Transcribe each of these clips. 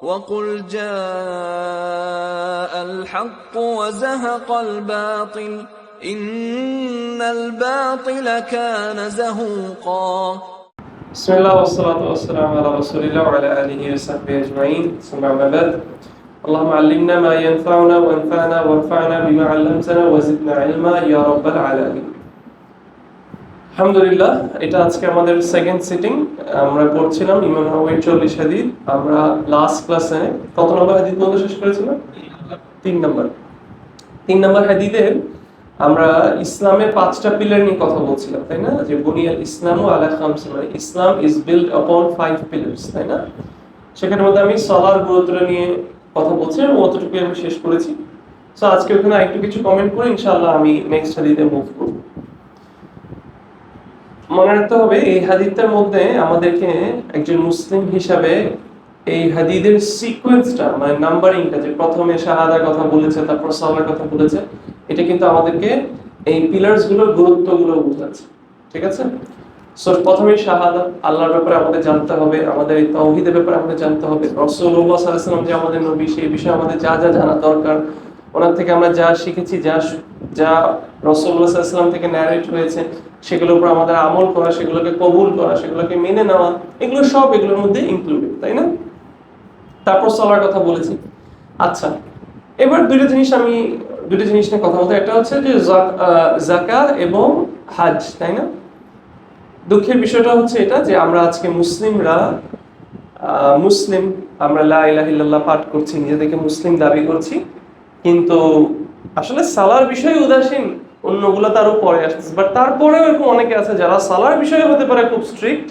وقل جاء الحق وزهق الباطل إن الباطل كان زهوقا بسم الله والصلاة والسلام على رسول الله وعلى آله وصحبه أجمعين ثم أما بعد اللهم علمنا ما ينفعنا وانفعنا وانفعنا بما علمتنا وزدنا علما يا رب العالمين আলহামদুলিল্লাহ। এটা আজকে আমাদের সেকেন্ড সিটিং। আমরা পড়ছিলাম ইমাম নাওয়ীর 40 হাদিস। আমরা লাস্ট ক্লাসে কত নম্বর হাদিস পর্যন্ত শেষ করেছিলাম? 3 নম্বর হাদিসে আমরা ইসলামের 5টা পিলার নিয়ে কথা বলছিলাম, তাই না? যে বুনিয়াল ইসলামু আলা খামসিন, মানে ইসলাম ইজ বিল্ট আপন 5 পিলার্স, তাই না? সেখানের মধ্যে আমি সালার গুরুত্ব নিয়ে কথা বলছিলাম, অতটুকুই আমি শেষ করেছি। সো আজকে ওখানে একটু কিছু কমেন্ট করে ইনশাআল্লাহ আমি নেক্সট হাদিসে মুভ করব। মনে রাখতে হবে এই হাদিসটার মধ্যে আমাদেরকে একজন মুসলিম হিসাবে এই হাদিসের সিকোয়েন্সটা, মানে নাম্বারিংটা, যে প্রথমে শাহাদার কথা বলেছে, তারপর সালার কথা বলেছে, এটা কিন্তু আমাদেরকে এই পিলারস গুলোর গুরুত্বগুলো বোঝাচ্ছে। ঠিক আছে? সো প্রথমেই শাহাদা, আল্লাহর ব্যাপারে আমাদের জানতে হবে, আমাদের এই তাওহীদের ব্যাপারে আমাদের জানতে হবে। রাসূলুল্লাহ সাল্লাল্লাহু আলাইহি ওয়াসাল্লাম যে আমাদের নবী, সেই বিষয়ে আমাদের যা যা জানা দরকার, ওনার থেকে আমরা যা শিখেছি, যা রাসূলুল্লাহ সাল্লাল্লাহু আলাইহি ওয়াসাল্লাম থেকে ন্যারেট হয়েছে, সেগুলোর উপর আমাদের আমল করা, সেগুলোকে কবুল করা, সেগুলোকে মেনে নেওয়া, এগুলো সব এগুলোর মধ্যে ইনক্লুডেড, তাই না? তারপর সালার কথা বলেছি। আচ্ছা, এবার দুটো জিনিস নিয়ে কথা বলতে, একটা হচ্ছে যে যাকাত এবং হজ, তাই না? দুঃখের বিষয়টা হচ্ছে এটা যে আমরা আজকে মুসলিম, আমরা লা ইলাহা ইল্লাল্লাহ পাঠ করছি, নিজেদেরকে মুসলিম দাবি করছি, কিন্তু আসলে সালার বিষয়ে উদাসীন, অন্যগুলো তার উপরে আসছে। বাট তারপরেও এরকম অনেকে আছে যারা সালার বিষয়ে হতে পারে খুব স্ট্রিক্ট,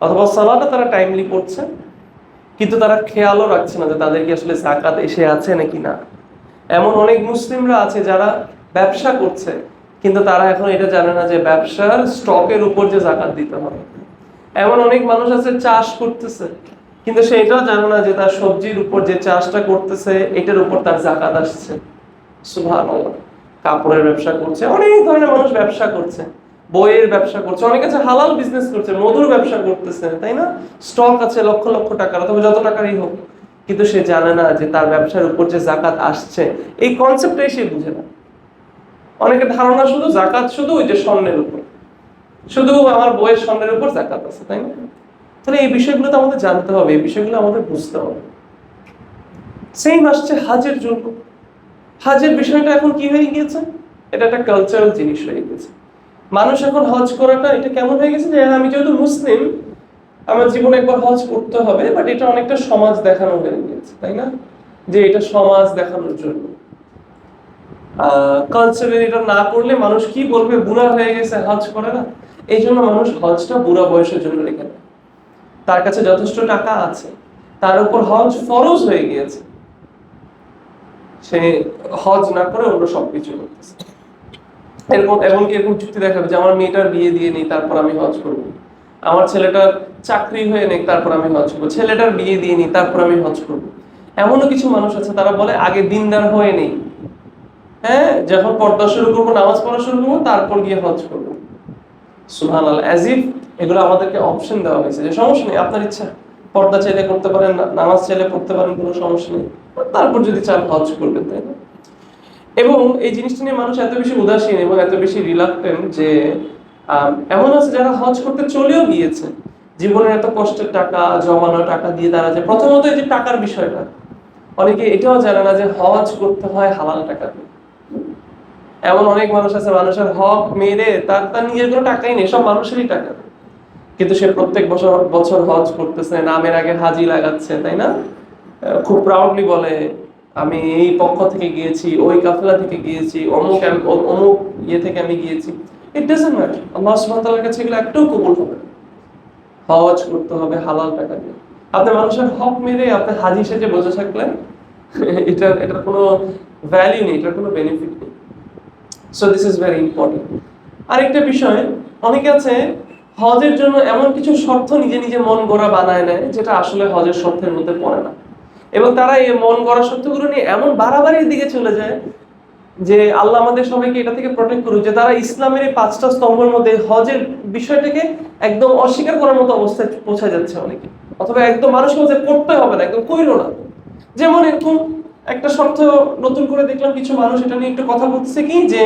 অথবা সালাটা তারা টাইমলি পড়ছে, কিন্তু তারা খেয়ালও রাখছে না যে তাদের কি আসলে যাকাত এসে আছে নাকি না। এমন অনেক মুসলিমরা আছে যারা ব্যবসা করছে, কিন্তু তারা এখন এটা জানে না যে ব্যবসার স্টকের উপর যে যাকাত দিতে হবে। এমন অনেক মানুষ আছে চাষ করতেছে, কিন্তু সে এটাও জানে না যে তার সবজির উপর যে চাষটা করতেছে এটার উপর তার যাকাত আসছে। সুবহানাল্লাহ। কাপড়ের ব্যবসা করছে, অনেক ধরনের মানুষ ব্যবসা করছে, বইয়ের ব্যবসা করছে, অনেক আছে হালাল বিজনেস করছে, মধুর ব্যবসা করতেছে, তাই না? স্টক আছে লক্ষ লক্ষ টাকার, অথবা যত টাকারই হোক, কিন্তু সে জানে না যে তার ব্যবসার উপর যে যাকাত আসছে, এই কনসেপ্টটাই সে বুঝে না। অনেকের ধারণা শুধু যাকাত শুধু ওই যে স্বর্ণের উপর, শুধু আমার বইয়ের স্বর্ণের উপর যাকাত আছে, তাই না? তাহলে এই বিষয়গুলো তো আমাদের জানতে হবে, এই বিষয়গুলো আমাদের বুঝতে হবে। সেম আসছে হজের জন্য। হজের বিষয়টা এখন কি হয়ে গিয়েছে? এটা একটা কালচারাল জিনিস হয়ে গেছে। মানুষ এখন হজ করাটা এটা কেমন হয়ে গেছে যে আমি যেহেতু মুসলিম, আমার জীবনে একবার হজ করতে হবে, বাট এটা অনেকটা সমাজ দেখানো হয়ে গেছে, তাই না? যে এটা সমাজ দেখানোর জন্য, কালচারাল এটা না করলে মানুষ কি বলবে, বুড়া হয়ে গেছে হজ করে না। এই জন্য মানুষ হজটা বুড়া বয়সের জন্য রেখে দেয়। তার কাছে যথেষ্ট টাকা আছে, তার উপর হজ ফরজ হয়ে গিয়েছে, সে হজ না করে অন্য সবকিছু করতেছে। এরকম যুক্তি দেখাবে যে আমার মেয়েটার বিয়ে দিয়ে নেই তারপর আমি হজ করবো, আমার ছেলেটার চাকরি হয়ে নেই তারপর আমি হজ করবো, ছেলেটার বিয়ে দিয়ে নেই তারপর আমি হজ করবো। এমনও কিছু মানুষ আছে তারা বলে আগে দিনদার হয়ে নেই, হ্যাঁ, যখন পর্দা শুরু করবো, নামাজ পড়া শুরু করবো, তারপর গিয়ে হজ করবো। সুবহানাল্লাহ। অ্যাজ ইফ এগুলো আমাদেরকে অপশন দেওয়া হয়েছে যে সমস্যা নেই, আপনার ইচ্ছা, পর্দা চাইলে করতে পারেন, নামাজ চাইলে পড়তে পারেন, কোনো সমস্যা নেই, তারপর যদি চান হজ করবেন, তাই না? এবং এই জিনিসটা নিয়ে মানুষ এত বেশি উদাসীন এবং এত বেশি রিলাক্টেন্ট যে এমন আছে যারা হজ করতে চলেও গিয়েছে, জীবনের এত কষ্টের টাকা, জমানো টাকা দিয়ে তারা, যে প্রথমত এই যে টাকার বিষয়টা, অনেকে এটাও জানে না যে হজ করতে হয় হালাল টাকা দিয়ে। এমন অনেক মানুষ আছে মানুষের হক মেরে তার নিজের কোনো টাকাই নেই, সব মানুষেরই টাকা, কিন্তু সে প্রত্যেক বছর হজ করতেছে, নামের আগে হাজি লাগাচ্ছে, তাই না? খুব প্রাউডলি বলে আমি এই পক্ষ থেকে গিয়েছি, ওই কাফেলা থেকে গিয়েছি, অমুক ইয়ে থেকে আমি গিয়েছি। ইট ডাজন্ট ম্যাটার, আল্লাহ সুবহানাহু ওয়া তাআলার কাছে এগুলো একটাও কবুল হবে না। হজ করতে হবে হালাল টাকা দিয়ে। আপনি মানুষের হক মেরে আপনি হাজি সেজে বসে থাকলেন, এটার কোনো ভ্যালু নেই, এটার কোনো বেনিফিট নেই। So this is very important. আরেকটা বিষয়, অনেকে আছে হজের জন্য এমন কিছু শর্ত নিজে নিজে মন গড়া বানায় নেয়, যেটা আসলে হজের শর্তের মধ্যে পড়ে না, এবং তারা এই মন গড়া শর্তগুলো নিয়ে এমন বাড়াবাড়ির দিকে চলে যায় যে আল্লাহ আমাদের সবাইকে এটা থেকে প্রোটেক্ট করুক, যে তারা ইসলামের এই 5টা স্তম্ভের মধ্যে হজের বিষয়টাকে একদম অস্বীকার করার মতো অবস্থায় পৌঁছা যাচ্ছে অনেকে, অথবা একদম মানুষ বলছে করতে হবে না, একদম কইরো না, যেমন এরকম একটা শর্ত নতুন করে দেখলাম, কিছু মানুষ এটা নিয়ে একটু কথা বলছে কি, যে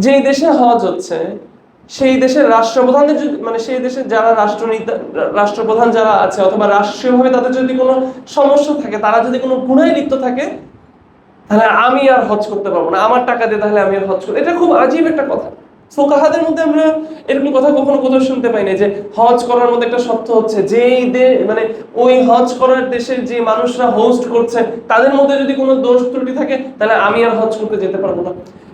যেই দেশে হজ হচ্ছে সেই দেশের রাষ্ট্রপ্রধানদের যদি, মানে সেই দেশের যারা রাষ্ট্রপ্রধান যারা আছে অথবা রাষ্ট্রীয়ভাবে তাদের যদি কোনো সমস্যা থাকে, তারা যদি কোনো গুনায় লিপ্ত থাকে, তাহলে আমি আর হজ করতে পারবো না, আমার টাকা দিয়ে তাহলে আমি আর হজ করবো। এটা খুব আজীব একটা কথা। ফুকাহাদের মধ্যে আমরা এরকম কথা কখনো কোথাও শুনতে পাই না যে হজ করার মধ্যে একটা শর্ত হচ্ছে যেই মানে ওই হজ করার দেশের যে মানুষরা হোস্ট করছে তাদের মধ্যে যদি কোনো দোষ ত্রুটি থাকে তাহলে আমি আর হজ করতে যেতে পারবো না।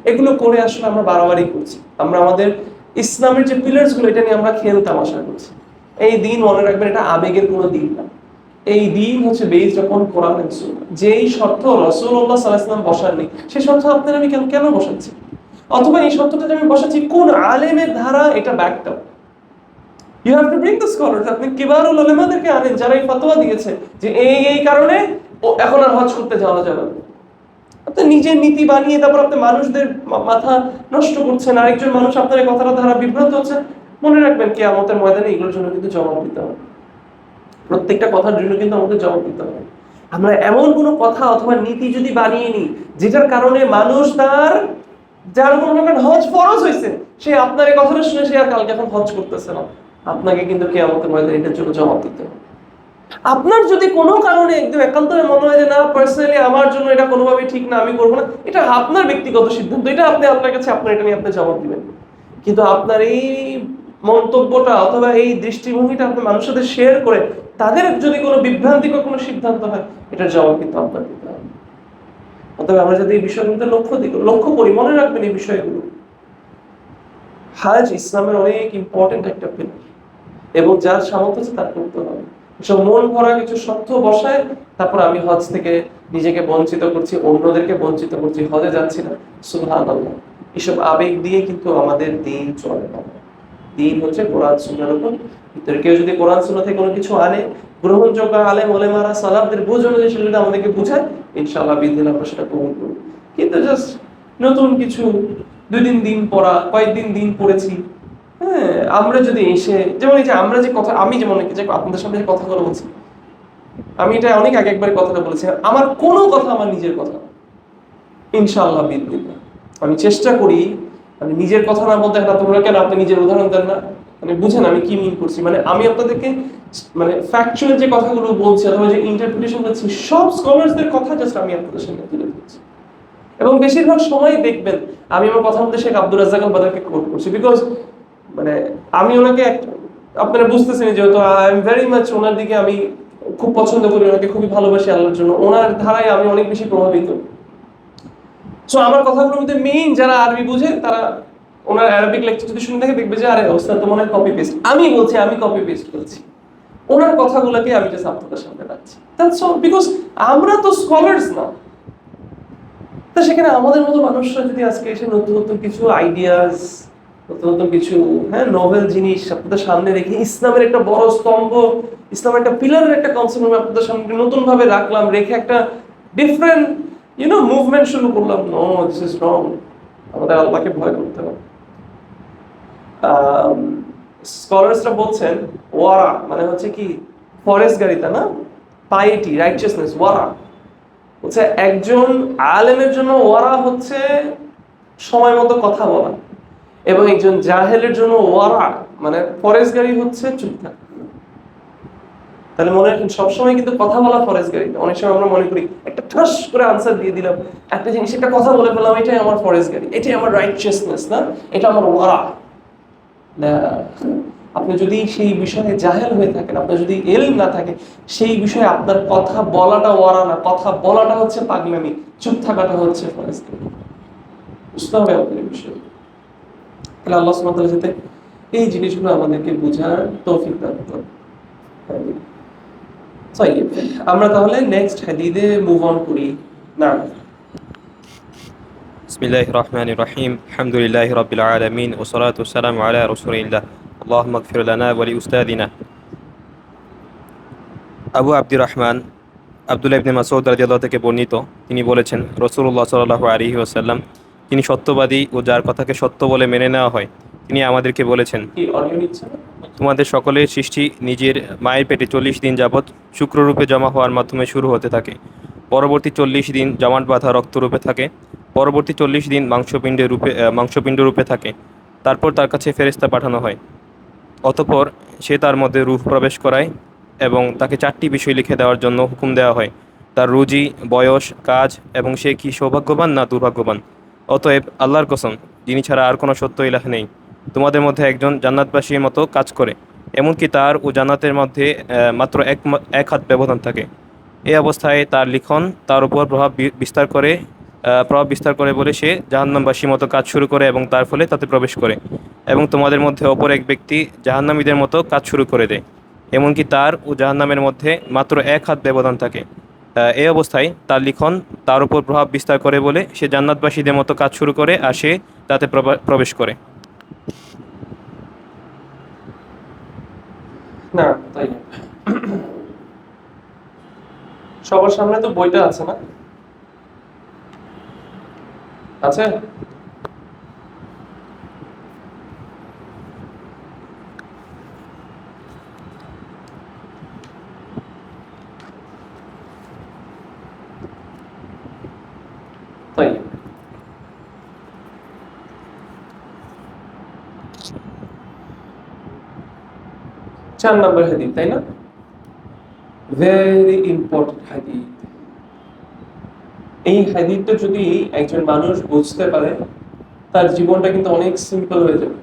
এগুলো করে আসলে আমরা বাড়াবাড়ি করছি। আমরা আমাদের ইসলামের যে পিলার্স গুলো এটা নিয়ে আমরা খেল তামাশা করছি। এই দিন মনে রাখবেন, এটা আবেগের কোনো দিন না। এই দিন হচ্ছে বেসড অন কোরআন এন্ড সুন্নাহ। যেই শর্ত রাসূলুল্লাহ সাল্লাল্লাহু আলাইহি ওয়াসাল্লাম বসাননি সেই শর্ত আপনারা আমি কেন বসাচ্ছি? অথবা এই শর্তটা যে আমি বসাচ্ছি কোন আলেমের ধারা এটা backed up. You have to bring the scholars. আপনি কিবারুল উলামাদেরকে আনেন যারা এই ফতোয়া দিয়েছে যে এই কারণে এখন আর হজ করতে যাওয়া যাবে না। আপনি নিজের নীতি বানিয়ে তারপর আপনি মানুষদের মাথা নষ্ট করছেন, আরেকজন মানুষ আপনার এই কথাটা দ্বারা বিভ্রান্ত হচ্ছে। মনে রাখবেন কিয়ামতের ময়দানে এগুলোর জন্য কিন্তু জবাব দিতে হবে। প্রত্যেকটা কথার জন্য কিন্তু আমাদের জবাব দিতে হবে। আমরা এমন কোনো কথা অথবা নীতি যদি বানিয়ে নিই যেটার কারণে মানুষ যার মনে করেন হজ ফরজ হয়েছে, সে আপনার এই কথাটা শুনে সে আর কালকে এখন হজ করতেছে না, আপনাকে কিন্তু কিয়ামতের ময়দানে এটার জন্য জবাব দিতে হবে। আপনার যদি কোনো কারণে একদম একান্ত মনে হয় যে না পার্সোনালি আমার জন্য এটা কোনোভাবেই ঠিক না, আমি করবো না, এটা আপনার ব্যক্তিগত সিদ্ধান্ত, এটা আপনি আপনার কাছে আপনার এটা নিয়ে আপনি জবাব দিবেন। কিন্তু আপনার এই মন্তব্যটা অথবা এই দৃষ্টিভঙ্গিটা আপনি মানুষের সাথে শেয়ার করে তাদের যদি কোনো বিভ্রান্তিকর কোনো সিদ্ধান্ত হয়, এটার জবাব কিন্তু আপনার দিতে হবে। অতএব আমরা যদি এই বিষয়গুলোতে লক্ষ্য করি, মনে রাখবেন এই বিষয়গুলো। হজ ইসলামের অনেক ইম্পর্টেন্ট একটা পিলার, এবং যার সামর্থ্য আছে তার করতে হবে। সব মন ভরা কিছু শর্ত বসায় তারপর আমি হজ থেকে নিজেকে বঞ্চিত করছি, অন্যদেরকে বঞ্চিত করছি, হজে যাচ্ছি না, সুবহানাল্লাহ। এসব আবেগ দিয়ে কিন্তু আমাদের দিন চলে না। দিন হচ্ছে কোরআন সুন্নাহর উপর ভিতরে। কেউ যদি কোরআন সুন্নাহ থেকে কোনো কিছু আনে, গ্রহণযোগ্য আলেম ওলামারা সালাফদের বুঝ অনুযায়ী সেটা আমাদেরকে বুঝায়, ইনশাআল্লাহ বিদিন আমরা সেটা কবুল করব। কিন্তু জাস্ট নতুন কিছু দুই দিন পড়া, কয়েকদিন দিন পড়েছি, হ্যাঁ, আমরা যদি এসে যেমন এই যে আমরা যে কথা, আমি যেমন যে আপনাদের সামনে যে কথাগুলো বলছি, আমি এটা অনেক আগে একবার কথাটা বলেছি, আমার কোনো কথা আমার নিজের কথা না, ইনশাআল্লাহ বিদিন। আমি চেষ্টা করি মানে নিজের কথা না বলতে। একটা তোমরা কেন আপনি নিজের উদাহরণ দেন না, মানে বুঝেন আমি কি মিন করছি। মানে আমি আপনাদেরকে মানে ফ্যাকচুয়াল যে কথাগুলো বলছি অথবা যে ইন্টারপ্রিটেশন করছি, সব স্কলারসদের কথা জাস্ট আমি আপনাদের সামনে তুলে ধরছি। এবং বেশিরভাগ সময় দেখবেন আমি আমার কথার মধ্যে শেখ আব্দুর রাজ্জাক আল বাদারকে কোট করছি, বিকজ মানে আমি ওনাকে আপনারা বুঝতেছেন যেহেতু আই এম ভেরি মাচ ওনার দিকে আমি খুব পছন্দ করি, ওনাকে খুবই ভালোবাসি আল্লাহর জন্য, ওনার ধারায় আমি অনেক বেশি প্রভাবিত। সো আমার কথাগুলোর মধ্যে মেইন যারা আরবি বুঝে তারা ওনার আরবিক লেকচার যদি শুনে থাকে দেখবে যে আরে ওস্তাদ তো মনে হয় কপি পেস্ট। আমি বলছি আমি কপি পেস্ট করছি, ওনার কথাগুলোকে আমি জাস্ট আপনাদের সামনে রাখছি। দ্যাটস অল, বিকজ আমরা তো স্কলার্স না। তো সেখানে আমাদের মতো মানুষরা যদি আজকে এসে নতুন নতুন কিছু আইডিয়াস, নতুন নতুন কিছু নোবেল জিনিস আপনাদের সামনে রেখে ইসলামের একটা বড় স্তম্ভ, ইসলামের একটা পিলারের একটা কনসেপ্ট আমি আপনাদের সামনে নতুন ভাবে রাখলাম, রেখে একটা ডিফারেন্ট মুভমেন্ট শুরু করলাম, নো দিস ইজ রং। আমাদের আল্লাহকে ভয় করতে হবে। স্কলারসরা বলছেন ওয়ারা মানে হচ্ছে কি ফরেস্ট গাড়িটা না, পাইটি রাইটিয়াসনেস, ওয়ারা হচ্ছে একজন আলেমের জন্য ওয়ারা হচ্ছে সময় মতো কথা বলা, এবং একজন জাহেলের জন্য ওয়ারা মানে ফরেস্ট গাড়ি হচ্ছে চুপ থাকা। তাহলে মনে রাখেন সবসময় কিন্তু কথা বলা ফরেস্ট গাড়ি। অনেক সময় আমরা মনে করি একটা ঠাস করে আনসার দিয়ে দিলাম, একটা জিনিস একটা কথা বলে ফেললাম, এটাই আমার ফরেস্ট গাড়ি, এটাই আমার রাইটিয়াসনেস, না এটা আমার ওয়ারা না। আপনি যদি সেই বিষয়ে জাহেল হয়ে থাকেন, আপনার যদি ইলম না থাকে সেই বিষয়ে, আপনার কথা বলাটা ওয়ারা না, কথা বলাটা হচ্ছে পাগলামি, চুপ থাকাটা হচ্ছে ফরেস্ট গাড়ি। বুঝতে হবে আমাদের বিষয়। তাহলে আল্লাহ সুবহানাহু ওয়া তাআলা যাতে এই জিনিসগুলো আমাদেরকে বোঝার তৌফিক দান করেন। আমরা তাহলে নেক্সট হাদিসে মুভ অন করি। না বিসমিল্লাহির রহমানির রহিম, আলহামদুলিল্লাহি রাব্বিল আলামিন ওয়া সলাতু ওয়াসসালামু আলা রাসূলিল্লাহ, আল্লাহুম্মা ইগফির লানা ওয়া লিউস্তাদিনা। আবু আব্দুর রহমান আব্দুল্লাহ ইবনে মাসউদ রাদিয়াল্লাহু থেকে বর্ণিত, তিনি বলেছেন রাসূলুল্লাহ সাল্লাল্লাহু আলাইহি ওয়াসাল্লাম তিনি সত্যবাদী ও যার কথাকে সত্য বলে মেনে নেওয়া হয় তিনি আমাদেরকে বলেছেন। কি অডিও নিচ্ছে না? তোমাদের সকলের সৃষ্টি নিজের মায়ের পেটে 40 দিন যাবৎ শুক্ররূপে জমা হওয়ার মাধ্যমে শুরু হতে থাকে। পরবর্তী 40 দিন জমাট বাঁধা রক্তরূপে থাকে। পরবর্তী 40 দিন মাংসপিণ্ড রূপে থাকে। তারপর তার কাছে ফেরেশতা পাঠানো হয়। অতঃপর সে তার মধ্যে রূহ প্রবেশ করায় এবং তাকে 4টি বিষয় লিখে দেওয়ার জন্য হুকুম দেওয়া হয়: তার রুজি, বয়স, কাজ এবং সে কি সৌভাগ্যবান না দুর্ভাগ্যবান। অতএব আল্লাহর কসম, যিনি ছাড়া আর কোনো সত্য ইলাহ নেই, তোমাদের মধ্যে একজন জান্নাতবাসীর মতো কাজ করে, এমনকি তার ও জান্নাতের মধ্যে মাত্র এক হাত ব্যবধান থাকে। এই অবস্থায় তার লিখন তার উপর প্রভাব বিস্তার করে বলে সে জাহান্নামবাসীর মতো কাজ শুরু করে এবং তার ফলে তাতে প্রবেশ করে, এবং তোমাদের মধ্যে অপর এক ব্যক্তি জাহান্নামীদের মতো কাজ শুরু করে দেয়, এমনকি তার ও জাহান্নামের মধ্যে মাত্র এক হাত ব্যবধান থাকে। এই অবস্থায় তার লিখন তার উপর প্রভাব বিস্তার করে বলে সে জান্নাতবাসীদের মতো কাজ শুরু করে আর সে তাতে প্রবেশ করে। না তাই না। সবার সামনে তো বইটা আছে না? আছে? তাই 4 নম্বর হাদিস, তাই না? ভেরি ইম্পর্টেন্ট হাদিস। এই হাদিসটা যদি একজন মানুষ বুঝতে পারে, তার জীবনটা কিন্তু অনেক সিম্পল হয়ে যাবে।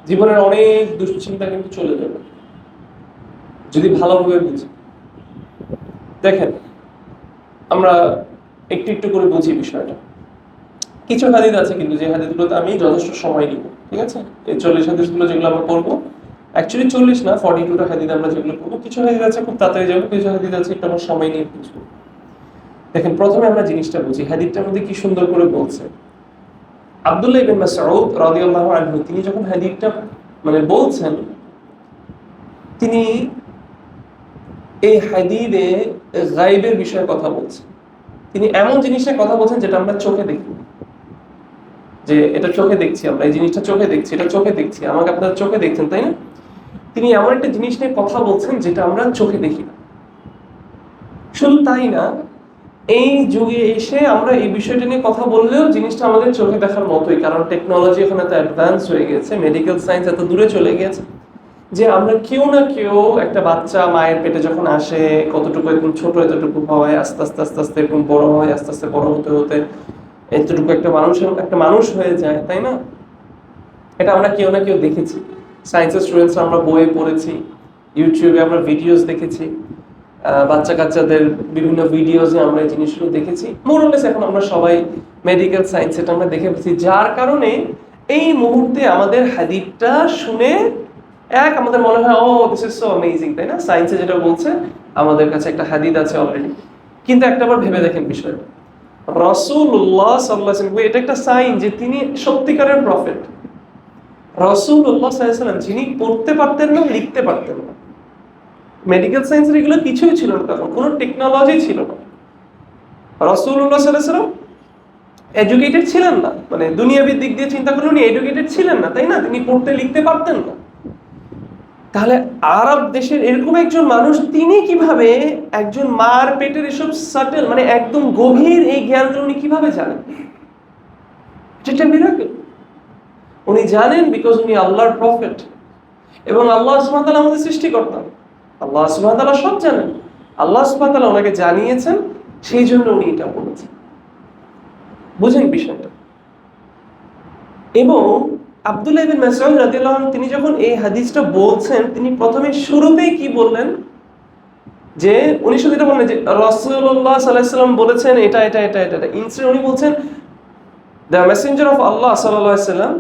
জীবনের অনেক দুশ্চিন্তা কিন্তু চলে যাবে যদি ভালোভাবে বুঝি। দেখেন, আমরা একটু একটু করে বুঝি বিষয়টা। কিছু হাদিস আছে কিন্তু যে হাদিসগুলোতে আমি যথেষ্ট সময় নিব, ঠিক আছে? এই 40 হাদিসগুলো যেগুলো আমরা পড়বো, অ্যাকচুয়ালি 40 না, 42টা হাদিস আমরা যেগুলো পড়বো। কিছু হাদিস আছে খুব তাড়াতাড়ি যাবো, কিছু হাদিস আছে একটু আমার সময় নিয়ে বুঝবো। দেখেন, প্রথমে আমরা জিনিসটা বুঝি, হাদিসটার মধ্যে কি সুন্দর করে বলছে। আব্দুল্লাহ ইবনে মাসউদ রাদিয়াল্লাহু আনহু তিনি যখন হাদিসটা বলছেন, তিনি এই হাদিসে গায়বের বিষয়ে কথা বলছেন। তিনি এমন জিনিসের কথা বলছেন যেটা আমরা চোখে দেখি, যে এটা চোখে দেখছি, আমরা এই জিনিসটা চোখে দেখছি, এটা চোখে দেখছি, আমাকে আপনারা চোখে দেখছেন, তাই না? তিনি এমন একটা জিনিস নিয়ে কথা বলছেন যেটা আমরা চোখে দেখি না। শুধু তাই না, এই যুগে এসে আমরা এই বিষয়টা নিয়ে কথা বললেও জিনিসটা আমাদের চোখে দেখার মতোই, কারণ টেকনোলজি এখন এত অ্যাডভান্স হয়ে গেছে, মেডিকেল সায়েন্স এত দূরে চলে গেছে যে আমরা কেউ না কেউ, একটা বাচ্চা মায়ের পেটে যখন আসে, কতটুকু একদম ছোট, এতটুকু হয়, আস্তে আস্তে আস্তে আস্তে এরকম বড় হয়, আস্তে আস্তে বড় হতে হতে এতটুকু একটা মানুষ হয়ে যায়, তাই না? এটা আমরা কেউ না কেউ দেখেছি। সায়েন্সের স্টুডেন্টস আমরা বইয়ে পড়েছি, ইউটিউবে আমরা ভিডিওস দেখেছি, বাচ্চা কাচ্চাদের বিভিন্ন ভিডিওসে আমরা এই জিনিসগুলো দেখেছি। মোরলেস এখন আমরা সবাই মেডিকেল সায়েন্স এটা আমরা দেখে ফেলছি, যার কারণে এই মুহূর্তে আমাদের হাদিসটা শুনে আমাদের মনে হয়, ও দিস ইজ সো অ্যামেজিং, তাই না? সায়েন্সে যেটা বলছে, আমাদের কাছে একটা হাদিস আছে অলরেডি। কিন্তু একটাবার ভেবে দেখেন বিষয়টা, রাসূলুল্লাহ সাল্লাল্লাহু আলাইহি ওয়াসাল্লাম, এটা একটা সাইন যে তিনি সত্যিকারের প্রফেট। রাসূলুল্লাহ সাল্লাল্লাহু আলাইহি ওয়াসাল্লাম যিনি পড়তে পারতেন না, লিখতে পারতেন না, মেডিকেল সায়েন্সের এগুলো কিছুই ছিল না, তখন কোনো টেকনোলজি ছিল না। রাসূলুল্লাহ সাল্লাল্লাহু আলাইহি ওয়াসাল্লাম এডুকেটেড ছিলেন না, দুনিয়াবি দিক দিয়ে চিন্তা করলে উনি এডুকেটেড ছিলেন না, তাই না? তিনি পড়তে লিখতে পারতেন না। তাহলে আরব দেশের এরকম একজন মানুষ, তিনি কিভাবে একজন মার পেটের এসব সাটেল, একদম গভীর এই জ্ঞানগুলো উনি কিভাবে জানেন? এটা মিরাকেল। উনি জানেন বিকজ উনি আল্লাহর প্রফেট, এবং আল্লাহ সুবহানাহু ওয়া তাআলা আমাদের সৃষ্টিকর্তা। আল্লাহ সুবহানাহু ওয়া তাআলা সব জানেন, আল্লাহ সুবহানাহু ওয়া তাআলা ওনাকে জানিয়েছেন, সেই জন্য উনি এটা বলেছেন। বুঝেন বিষয়টা? এবং আব্দুল্লাহ ইবনে মাসউদ রাদিয়াল্লাহু আনহু তিনি যখন এই হাদিসটা বলছেন, তিনি প্রথমে শুরুতেই কি বললেন, যে উনি শুধু এটা বললেন যে রাসূলুল্লাহ সাল্লাল্লাহু আলাইহি ওয়াসাল্লাম বলেছেন এটা এটা এটা এটা। ইনস্টেড উনি বলছেন দ্য মেসেঞ্জার অফ আল্লাহ সাল্লাল্লাহু আলাইহি ওয়াসাল্লাম,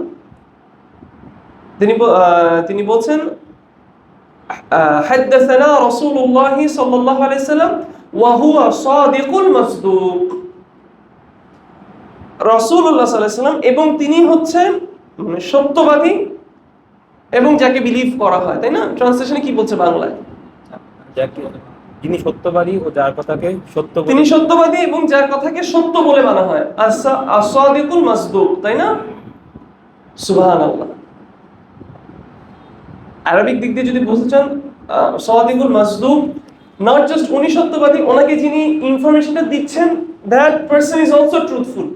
তিনি বলছেন হাদাসানা রাসূলুল্লাহ সাল্লাল্লাহু আলাইহি ওয়াসাল্লাম ওয়া হুয়া সাদিকুল মাসদুক। রাসূলুল্লাহ সাল্লাল্লাহু আলাইহি ওয়াসাল্লাম, এবং তিনি হচ্ছেন সত্যবাদী এবং যাকে বিলিভ করা হয়, তাই না? ট্রান্সলেশনে কি বলছে বাংলায়? যিনি সত্যবাদী ও যার কথাকে সত্য, তিনি সত্যবাদী এবং যার কথাকে সত্য বলে মানা হয়, as-সাদিকুল মাসদুক, তাই না? সুবহানাল্লাহ। আরবিক দিক দিয়ে যদি বলতে চান, সাদিকুল মাসদুক, নট জাস্ট উনি সত্যবাদী, ওনাকে যিনি ইনফরমেশনটা দিচ্ছেন that person is also truthful.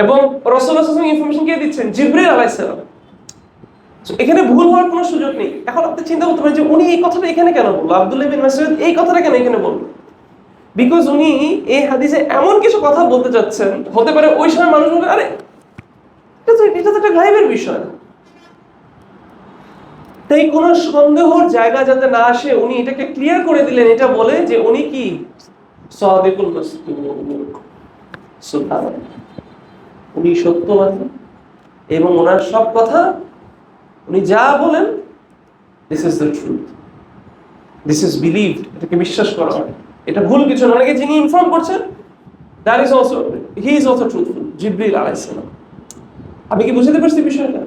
এবং রাসূলুল্লাহ সাল্লাল্লাহু আলাইহি ওয়াসাল্লাম ইনফরমেশন কে দিচ্ছেন? জিবরিল আলাইহিস সালাম। এখানে ভুল হওয়ার কোনো সুযোগ নেই। এখন আপনি চিন্তা করতে পারেন যে উনি এই কথাটা এখানে কেন বললো, আব্দুল্লাহ বিন মাসউদ এই কথাটা কেন এখানে বললো? বিকজ উনি এই হাদিসে এমন কিছু কথা বলতে চাচ্ছেন, হতে পারে ওই সময় মানুষ বলবে আরে এটা তো একটা গায়েবের বিষয়। তাই কোনো সন্দেহর জায়গা যাতে না আসে উনি এটাকে ক্লিয়ার করে দিলেন, এটা বলে যে উনি কি সাদিকুল মাসদুক, সুবহানাল্লাহ, উনি সত্যবাদী এবং ওনার সব কথা উনি যা বলেন this is the truth, this is believed, এটাকে বিশ্বাস করা হয়, এটা ভুল কিছু না। অনেকে যিনি ইনফর্ম করছেন that is also he is also truthful, জিবরিল আলাইহিস সালাম। আমি কি বুঝতে পারছি বিষয়টা?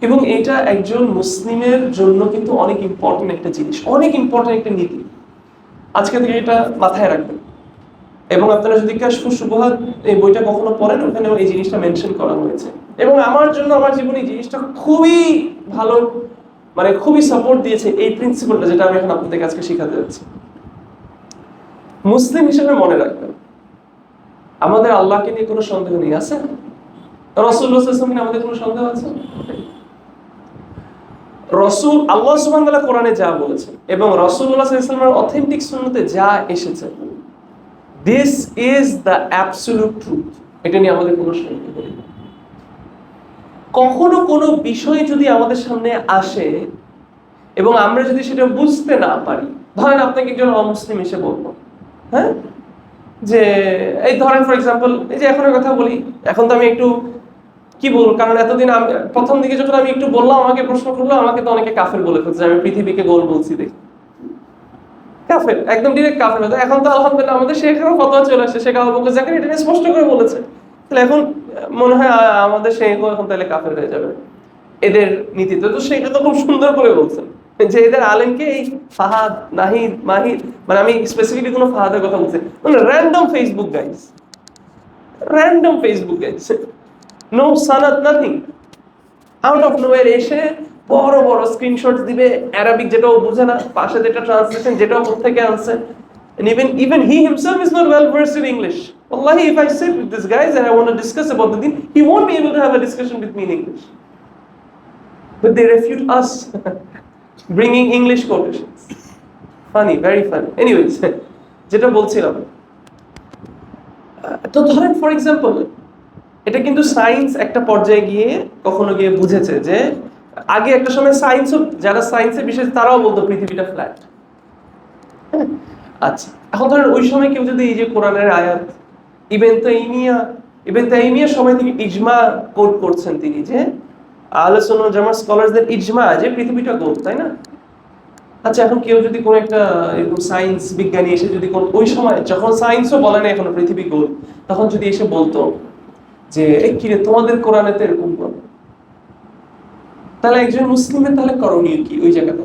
এবং এটা একজন মুসলিমের জন্য কিন্তু অনেক ইম্পর্টেন্ট একটা জিনিস, অনেক ইম্পর্টেন্ট একটা নীতি। আজকে থেকে এটা মাথায় রাখবেন। এবং আপনারা যদি কাশফুস শুবহাত এই বইটা কখনো পড়েন, ওখানেও এই জিনিসটা মেনশন করা হয়েছে। এবং আমার জন্য আমার জীবনে এই জিনিসটা খুবই ভালো, মানে খুবই সাপোর্ট দিয়েছে এই প্রিন্সিপালটা, যেটা আমি এখন আপনাদের কাছে শেখাতে যাচ্ছি। মুসলিম হিসেবে মনে রাখবেন, আমাদের আল্লাহকে নিয়ে কোনো সন্দেহ নেই, আছে? রাসূলুল্লাহ সাল্লাল্লাহু আলাইহি ওয়াসাল্লাম নিয়ে আমাদের কোনো সন্দেহ আছে? রাসূল আল্লাহ সুবহানাহু ওয়া তাআলা কোরআনে যা বলেছেন এবং রাসূলুল্লাহ সাল্লাল্লাহু আলাইহি ওয়াসাল্লামের অথেন্টিক সুন্নতে যা এসেছে, this is the absolute truth. এটা নিয়ে আমাদের কোনো সন্দেহ নেই। কখনো কোনো বিষয় যদি আমাদের সামনে আসে এবং আমরা যদি সেটা বুঝতে না পারি, ধরেন আপনাকে একজন অমুসলিম এসে বলবো, হ্যাঁ, যে এই ধরেন ফর এক্সাম্পল, এই যে এখনের কথা বলি, এখন তো আমি একটু কি বলবো, কারণ এতদিন আমি প্রথম দিকে যখন আমি একটু বললাম, আমাকে প্রশ্ন করলো, আমাকে তো অনেকে কাফের বলে ফেলছে, আমি পৃথিবীকে গোল বলছি দেখি, কাফের, একদম ডিরেক্ট কাফের। এখন তো আলহামদুলিল্লাহ আমাদের শেখেরও ফতোয়া চলে আসে, শেখ আবু বকর জাকারিয়া এটা স্পষ্ট করে বলেছে। তাহলে এখন মনে হয় আমাদের শেখও এখন তাহলে কাফের হয়ে যাবে এদের নীতিতে। তো সেটা তো খুব সুন্দর করে বলছেন যে এদের আলেমকে এই ফাহাদ, নাহিদ, মাহিদ, মানে আমি স্পেসিফিকলি কোনো ফাহাদের কথা বলছি, মানে random Facebook guys, random Facebook guys, no সানাদ, নাথিং, আউট অফ নোওয়্যার এসে বড় বড় স্ক্রিনশটস দিবে, আরবিক যেটাও বুঝে না, পাশে যেটা ট্রান্সলেশন যেটাও কোত্থেকে আনছে, and even he himself is not well versed in English. Wallahi, if I sit with these guys and I want to discuss about the deen, he won't be able to have a discussion with me in English. But they refute us bringing English quotations. Funny, very funny. Anyways, যেটা বলছিলাম, তো ধরেন for example, এটা কিন্তু science একটা পর্যায়ে গিয়ে কখনো গিয়ে বুঝেছে যে আগে একটা সময় সায়েন্সও, যারা সায়েন্সের বিশেষ তারাও বলতো পৃথিবীটা ফ্ল্যাট। আচ্ছা, এখন ধরেন ওই সময় কেউ যদি এই যে কোরআনের আয়াত ইবনে তাইমিয়া সময় থেকে ইজমা কোট করছেন, তিনি যে আহলে সুন্নাহ ওয়াল জামাত স্কলারদের ইজমা যে পৃথিবীটা গোল, তাই না? আচ্ছা, এখন কেউ যদি কোন একটা এরকম সায়েন্স বিজ্ঞানী এসে যদি ওই সময় যখন সায়েন্সও বলে না এখনো পৃথিবী গোল, তখন যদি এসে বলতো যে এই কিরে তোমাদের কোরআনে তো এরকম বলে, তাহলে একজন মুসলিমের তাহলে করণীয় কি ওই জায়গাটা?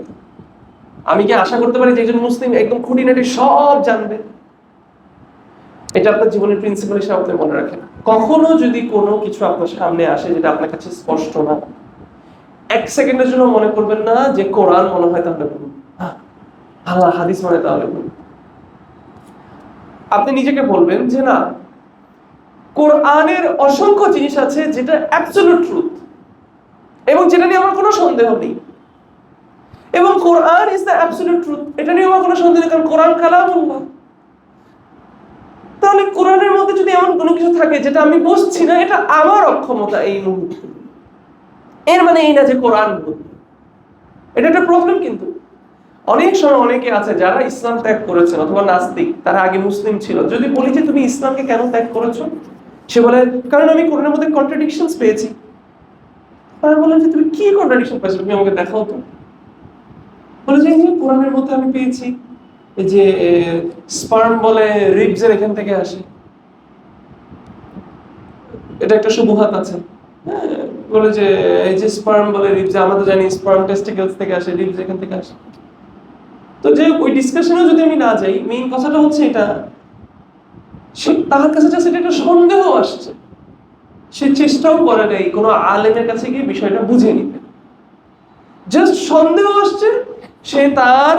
আমি কি আশা করতে পারি যে একজন মুসলিম একদম খুঁটিনাটি সব জানবে? এটা আপনার জীবনের প্রিন্সিপাল হিসেবে আপনি মনে রাখেন। কখনো যদি কোনো কিছু আপনার সামনে আসে যেটা আপনার কাছে স্পষ্ট না, এক সেকেন্ডের জন্য মনে করবেন না যে কোরআন মনে হয় তাহলে বলুন, আল্লাহ হাদিস মানে তাহলে বলুন। আপনি নিজেকে বলবেন যে না, কোরআনের অসংখ্য জিনিস আছে যেটা অ্যাবসলিউট ট্রুথ এবং যেটা নিয়ে আমার কোনো সন্দেহ নেই, এবং Quran is the absolute truth, এটা নিয়ে আমার কোনো সন্দেহ নেই, কারণ কোরআন কালামুল্লাহ। তাহলে কোরআনের মধ্যে যদি এমন কোনো কিছু থাকে যেটা আমি বুঝছি না, এটা আমার অক্ষমতা এই মুহূর্তে, এর মানে এই না যে কোরআন ভুল। এটা একটা প্রবলেম। কিন্তু অনেক সময় অনেকে আছে যারা ইসলাম ত্যাগ করেছেন অথবা নাস্তিক, তারা আগে মুসলিম ছিল, যদি বলি যে তুমি ইসলামকে কেন ত্যাগ করেছো, সে বলে কারণ আমি কোরআনের মধ্যে কন্ট্রাডিকশনস পেয়েছি। তারা বলেন যে তুমি কি কন্ট্রাডিকশন পেয়েছো, তুমি আমাকে দেখাও তো। বলে যে কোরআনের মধ্যে আমি পেয়েছি এই যে স্পার্ম বলে রিবসের এখান থেকে আসে, এটা একটা শুবহাত আছে। বলে যে এই যে স্পার্ম বলে রিবস, আমরা তো জানি স্পার্ম টেস্টিকলস থেকে আসে, রিবস এখান থেকে আসে। তো যে ওই ডিসকাশনে যদি আমি না যাই, মেইন কথাটা হচ্ছে এটা, সে তার কাছে যা সেটা একটা সন্দেহ আসছে, সে চেষ্টাও করে নাই কোনো আলেমের কাছে গিয়ে বিষয়টা বুঝে নিতে। জাস্ট সন্দেহ আসছে, সে তার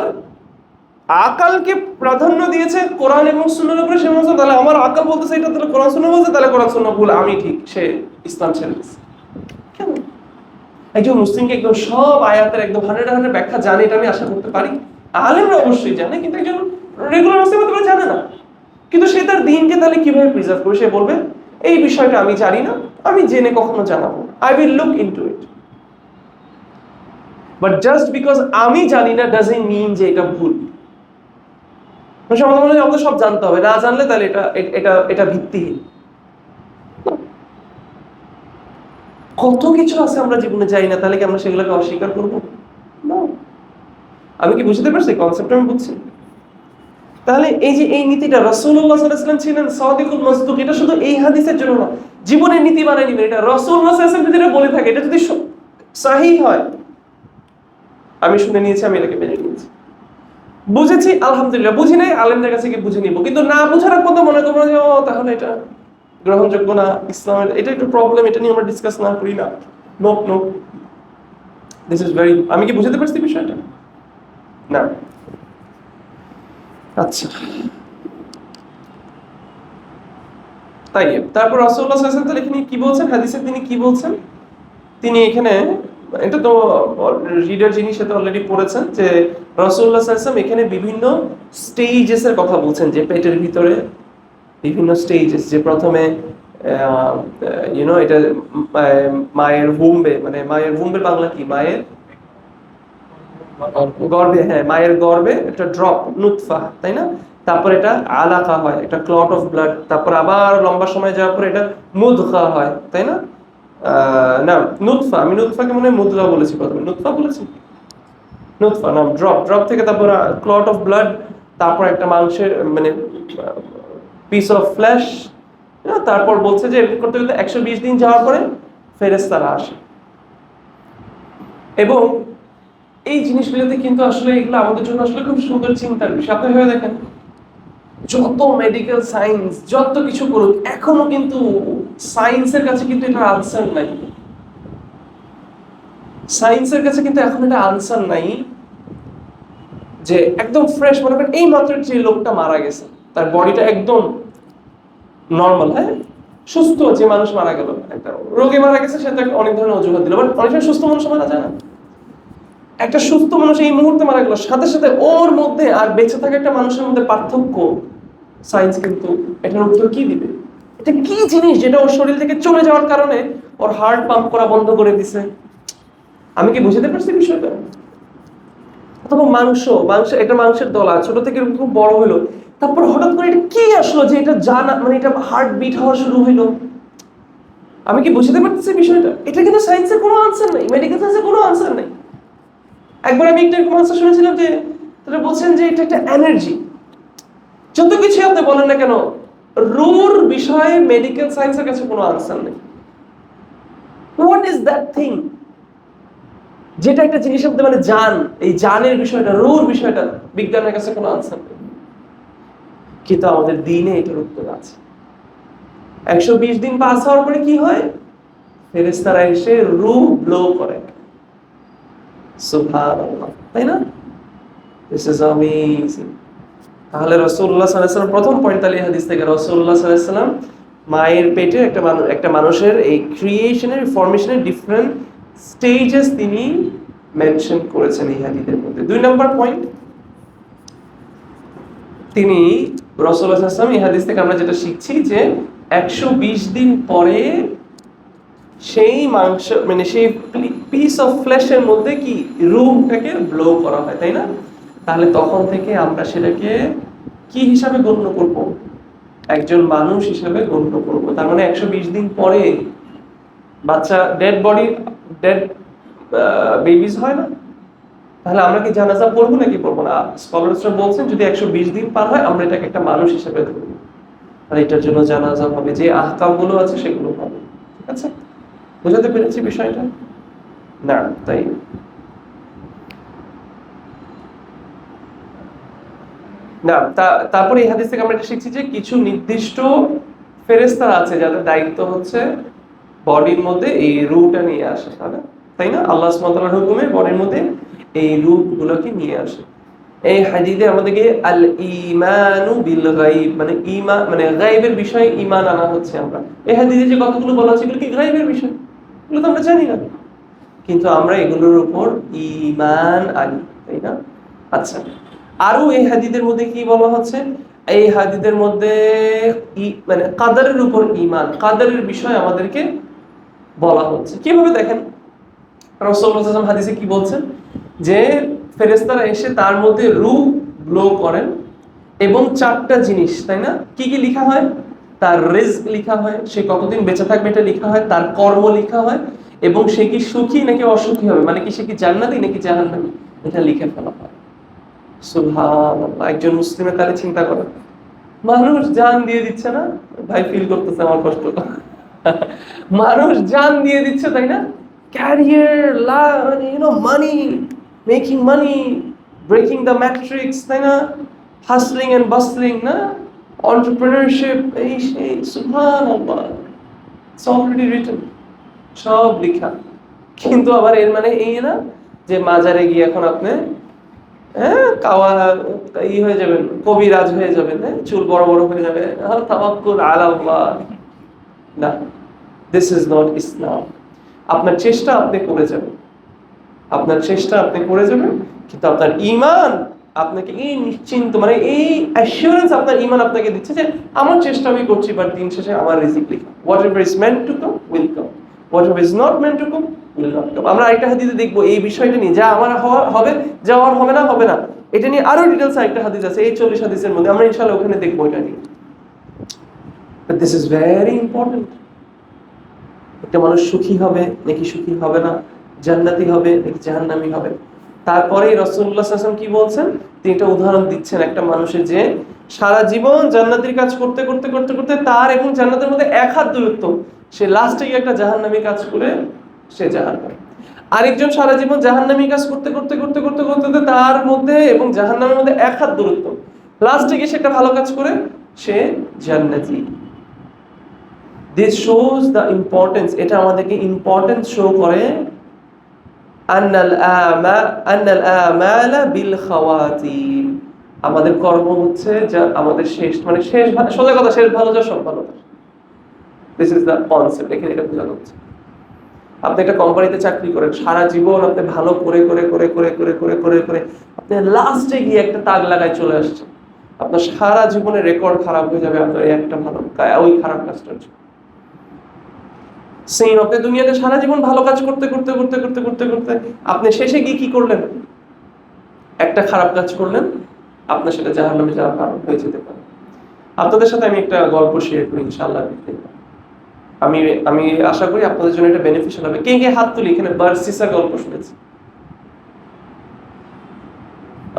আকালকে প্রাধান্য দিয়েছে কোরআন এবং সুন্নাহর উপরে। সে বলছে তাহলে আমার আকাল বলতেছে এটা, তাহলে কোরআন সুন্নাহ বলছে, তাহলে কোরআন সুন্নাহ ভুল, আমি ঠিক, সে ইসলাম ছেড়ে দিয়েছে। কেন? একজন মুসলিমকে একদম সব আয়াতের একদম 100 ব্যাখ্যা জানে, এটা আমি আশা করতে পারি? আলেমরা অবশ্যই জানে, কিন্তু একজন রেগুলার মুসলিম হতে পারে জানে না। কিন্তু সে তার দিনকে তাহলে কিভাবে প্রিজার্ভ করবে? সে বলবে এই বিষয়টা আমি জানি না, আমি জেনে কখনো জানাবো, I will look into it. But just because আমি জানি না ডাজন্ট মিন যে এটা ভুল। সমাজ মনে হয় আমাদের সব জানতে হবে, না জানলে তাহলে এটা এটা এটা ভিত্তিহীন। কত কিছু আছে আমরা জীবনে জানি না, তাহলে কি আমরা সেগুলোকে অস্বীকার করবো? না। আমি কি বুঝতে পারছি কনসেপ্ট? আমি বুঝছি। তাহলে এই যে এই নীতিটা রাসূলুল্লাহ সাল্লাল্লাহু আলাইহি ওয়াসাল্লাম ছিলেন সাদিকুল মাসদুক, এটা শুধু এই হাদিসের জন্য না, জীবনের নীতি বানাই নিবেন। এটা রাসূলুল্লাহ সাল্লাল্লাহু আলাইহি ওয়াসাল্লাম যেটা বলে থাকে, এটা যদি সহিহ হয়, আমি শুনে নিয়েছি, আমি এটাকে মেনে নিয়েছি। বুঝেছি আলহামদুলিল্লাহ, বুঝি নাই আলেমদের কাছে গিয়ে বুঝে নিব। কিন্তু না বুঝার আগ পর্যন্ত মনে করবো যে ও তাহলে এটা গ্রহণযোগ্য না, ইসলামের এটা একটু প্রবলেম, এটা নিয়ে আমরা ডিসকাস না করি না। No no, this is very, আমি কি বুঝতে পারছি বিষয়টা? না। আচ্ছা, তাই তারপর রাসূলুল্লাহ সাল্লাল্লাহু আলাইহি ওয়াসাল্লাম এখানে কি বলছেন, হাদিসে তিনি কি বলছেন? তিনি এখানে, এটা তো রিডার যিনি সেটা অলরেডি পড়েছেন, যে রাসূলুল্লাহ সাল্লাল্লাহু আলাইহি ওয়াসাল্লাম এখানে বিভিন্ন স্টেজেসের কথা বলছেন, যে পেটের ভিতরে বিভিন্ন স্টেজেস, যে প্রথমে এটা মায়ের ভূম্বে, মানে মায়ের ভূম্বের বাংলা কি, মায়ের গর্ভে, হ্যাঁ মায়ের গর্ভে একটা ড্রপ নুতফা, তাই না? তারপর এটা আলাকা হয়, একটা ক্লট অফ ব্লাড, তারপর আবার লম্বা সময় যাওয়ার পর এটা মুদগা হয়, তাই না? না নুতফা, আমি নুতফাকে মনে হয় মুদগা বলেছি, প্রথমে নুতফা বলেছি, নুতফা নাম ড্রপ, ড্রপ থেকে তারপর ক্লট অফ ব্লাড, তারপর একটা মাংসের মানে পিস অফ ফ্লেশ। তারপর বলছে যে এরকম করতে করতে 120 দিন যাওয়ার পরে ফেরেশতারা আসে। এবং এই জিনিসগুলোতে কিন্তু আসলে এগুলো আমাদের জন্য আসলে খুব সুন্দর চিন্তার বিষয়। আপনি ভেবে দেখেন, যত মেডিকেল সায়েন্স যত কিছু করুক, এখনো কিন্তু সায়েন্সের কাছে কিন্তু এটার আনসার নাই। সায়েন্সের কাছে কিন্তু এখন এটা আনসার নাই যে একদম ফ্রেশ, মনে করেন এই মাত্র যে লোকটা মারা গেছে, তার বডিটা একদম নর্মাল, হ্যাঁ সুস্থ, যে মানুষ মারা গেল, একটা রোগে মারা গেছে, সে তো অনেক ধরনের অজুহাত দিল, বাট অনেক সময় সুস্থ মানুষ মারা যায় না। একটা সুস্থ মানুষ এই মুহূর্তে মারা গেল, সাথে সাথে ওর মধ্যে আর বেঁচে থাকা একটা মানুষের মধ্যে পার্থক্য, সায়েন্স কিন্তু এটার উত্তর কি দিবে? এটা কি জিনিস যেটা ওর শরীর থেকে চলে যাওয়ার কারণে ওর হার্ট পাম্প করা বন্ধ করে দিছে? আমি কি বুঝতে পারছি বিষয়টা? অথবা মাংস, এটা মাংসের দলা ছোট থেকে খুব বড় হলো, তারপর হঠাৎ করে এটা কি আসলো যে এটা জানা, মানে এটা হার্ট বিট হওয়া শুরু হইলো? আমি কি বুঝতে পারছি বিষয়টা? এটা কিন্তু সায়েন্সের কোনো আনসার নাই, মেডিকেল সায়েন্সের কোনো আনসার নাই। একবার আমি একটা এরকম আনসার শুনেছিলাম যে তারা বলছেন যে এটা একটা এনার্জি। যত কিছু আপনি বলেন না কেন, রুর বিষয়ে মেডিকেল সায়েন্সের কাছে কোনো আনসার নেই। হোয়াট ইজ দ্যাট থিং, যেটা একটা জিনিস আপনি মানে জান, এই জানের বিষয়টা, রুর বিষয়টা, বিজ্ঞানের কাছে কোনো আনসার নেই। কিন্তু আমাদের দিনে এটার উত্তর আছে। 120 দিন পাস হওয়ার পরে কি হয়? ফেরেশতারা এসে রূহ ব্লো করে। সুবহানাল্লাহ, তাই না? This is amazing. তাহলে রাসূলুল্লাহ সাল্লাল্লাহু আলাইহি ওয়াসাল্লাম প্রথম পয়েন্ট তাহলে হাদিস থেকে, রাসূলুল্লাহ সাল্লাল্লাহু আলাইহি ওয়াসাল্লাম মায়ের পেটে একটা মানুষের এই ক্রিয়েশনের ফরমেশনের ডিফারেন্ট স্টেজেস তিনি মেনশন করেছেন এই হাদিসের মধ্যে। 2 নম্বর পয়েন্ট, তিনি রাসূলুল্লাহ সাল্লাল্লাহু আলাইহি ওয়াসাল্লাম এই হাদিস থেকে আমরা যেটা শিখছি যে 120 দিন পরে সেই মাংস, মানে সেই পিস অফ ফ্লেশের মধ্যে কি রূহটাকে ব্লো করা হয়, তাই না? তাহলে তখন থেকে আমরা সেটাকে কি হিসাবে গণ্য করব? একজন মানুষ হিসাবে গণ্য করব। তার মানে 120 দিন পরে বাচ্চা, ডেড বডি, ডেড বেবিজ হয় না? তাহলে আমরা কি জানাজা পড়বো নাকি পড়বো না? স্কলারসরা বলছেন যদি 120 দিন পার হয় আমরা এটাকে একটা মানুষ হিসেবে ধরব, আর এটার জন্য জানাজা হবে, যে আহকামগুলো আছে সেগুলো হবে। ঠিক আছে, বুঝাতে পেরেছি বিষয়টা? না, তাই না। তারপরে এই হাদিস থেকে আমরা এটা শিখছি যে কিছু নির্দিষ্ট ফেরেশতা আছে যাদের দায়িত্ব হচ্ছে বডির মধ্যে এই রূহটা নিয়ে আসা, তাই না? তাই না? আল্লাহ সুবহানাহু ওয়া তাআলার হুকুমে বরের মধ্যে এই রূপগুলোকে নিয়ে আসে। এই হাদিসে আমাদেরকে আল ঈমানু বিল গায়ব মানে ঈমান মানে গায়বের বিষয়ে ঈমান আনা হচ্ছে আমরা। এই হাদিসে যে কতগুলো বলা আছে এগুলো কি গায়বের বিষয়? এগুলো তো আমরা জানি না, কিন্তু আমরা এগুলোর উপর ঈমান আনি, তাই না? আচ্ছা, আরো এই হাদিসের মধ্যে কি বলা হচ্ছে? এই হাদিসের মধ্যে মানে কাদারের উপর ঈমান, কাদারের বিষয় আমাদেরকে বলা হচ্ছে। কিভাবে দেখেন, রাসূলুল্লাহ সাল্লাল্লাহু আলাইহি ওয়াসাল্লাম হাদিসে কি বলছেন যে ফেরেশতারা এসে তার মধ্যে রূহ ব্লো করেন এবং চারটা জিনিস, তাই না? কি কি লেখা হয়? তার রিজক লেখা হয়, সে কতদিন বেঁচে থাকবে এটা লেখা হয়, তার কর্ম লেখা হয় এবং সে কি সুখী নাকি অসুখী হবে, মানে কি সে কি জান্নাতি নাকি জাহান্নামী, এটা লিখে ফেলা হয়। সুবহানাল্লাহ, একজন মুসলিমের তাহলে চিন্তা করেন, মানুষ জান দিয়ে দিচ্ছে না ভাই? ফিল করতেছে আমার কষ্ট। মানুষ জান দিয়ে দিচ্ছে, তাই না? Career, money, making money, breaking the matrix, তাই না? হাসলিং এন্ড বাসলিং, না? এন্টারপ্রেনারশিপ, এই সেই, সুবহানাল্লাহ, ইটস অলরেডি রিটেন, সব লেখা। কিন্তু আবার এর মানে এই না যে মাজারে গিয়ে এখন আপনি কাওয়া হয়ে যাবেন, কবিরাজ হয়ে যাবেন, চুল বড় বড় হয়ে যাবে, তাওয়াক্কুল আলাল্লাহ। না, দিস ইজ নট ইসলাম। আপনার চেষ্টা আপনি করে যাবেন, আপনার চেষ্টা আপনি করে যাবেন, কিন্তু আপনার ঈমান আপনাকে এই নিশ্চিন্ত মানে এই অ্যাসিওরেন্স আপনার ঈমান আপনাকে দিচ্ছে যে আমার চেষ্টা আমি করছি, বাট দিন শেষে আমার রিজিক লেখা, whatever is meant to come will come, whatever is not meant to come will not come. আমরা আরেকটা হাদিসে দেখবো এই বিষয়টা নিয়ে, যা আমার হবে, যা আমার হবে না হবে না, এটা নিয়ে আরো ডিটেইলস আরেকটা হাদিস আছে এই 40 হাদিসের মধ্যে, আমরা ইনশাআল্লাহ ওখানে দেখবো এটা নিয়ে। But this is very important. একটা মানুষ সুখী হবে নাকি সুখী হবে না, জান্নাতি হবে নাকি জাহান্নামী হবে। তারপরে রাসূলুল্লাহ সাল্লাল্লাহু আলাইহি ওয়াসাল্লাম কি বলছেন, তিনি একটা উদাহরণ দিচ্ছেন একটা মানুষের যে সারা জীবন জান্নাতের কাজ করতে করতে করতে করতে তার এবং জান্নাতের মধ্যে এক হাত দূরত্ব, সে লাস্টে গিয়ে একটা জাহান্নামী কাজ করে সে জাহান্নামী। আরেকজন সারা জীবন জাহান্নামী কাজ করতে করতে করতে করতে করতে তার মধ্যে এবং জাহান্নামের মধ্যে এক হাত দূরত্ব, লাস্টে গিয়ে সে একটা ভালো কাজ করে সে জান্নাতি। This shows the importance, এটা আমাদেরকে ইম্পর্টেন্স শো করে আন্নাল আমালা বিল খাওয়াতিম, আমাদের কর্ম হচ্ছে যা আমাদের শেষ, মানে শেষ সোজা কথা, শেষ ভালো যা সব ভালো। দিস ইজ দ্য কনসেপ্ট, এখানে এটা বোঝানো হচ্ছে। আপনি একটা কোম্পানিতে চাকরি করেন, সারা জীবন আপনি ভালো করে করে করে করে করে করে করে করে আপনি লাস্টে গিয়ে একটা তাগ লাগায় চলে আসছেন, আপনার সারা জীবনের রেকর্ড খারাপ হয়ে যাবে আপনার এই একটা ভালো ওই খারাপ কাজটার জন্য। সেম, আপনি দুনিয়াতে সারা জীবন ভালো কাজ করতে করতে করতে করতে করতে করতে আপনি শেষে গিয়ে কি করলেন? একটা খারাপ কাজ করলেন, আপনার সেটা জাহান্নামে যাওয়ার কারণ হয়ে যেতে পারে। আপনাদের সাথে আমি একটা গল্প শেয়ার করি ইনশাআল্লাহ। আমি আমি আশা করি আপনাদের জন্য এটা বেনিফিশিয়াল হবে। কে কে হাত তুলি এখানে বারসিসা গল্প শুনেছে?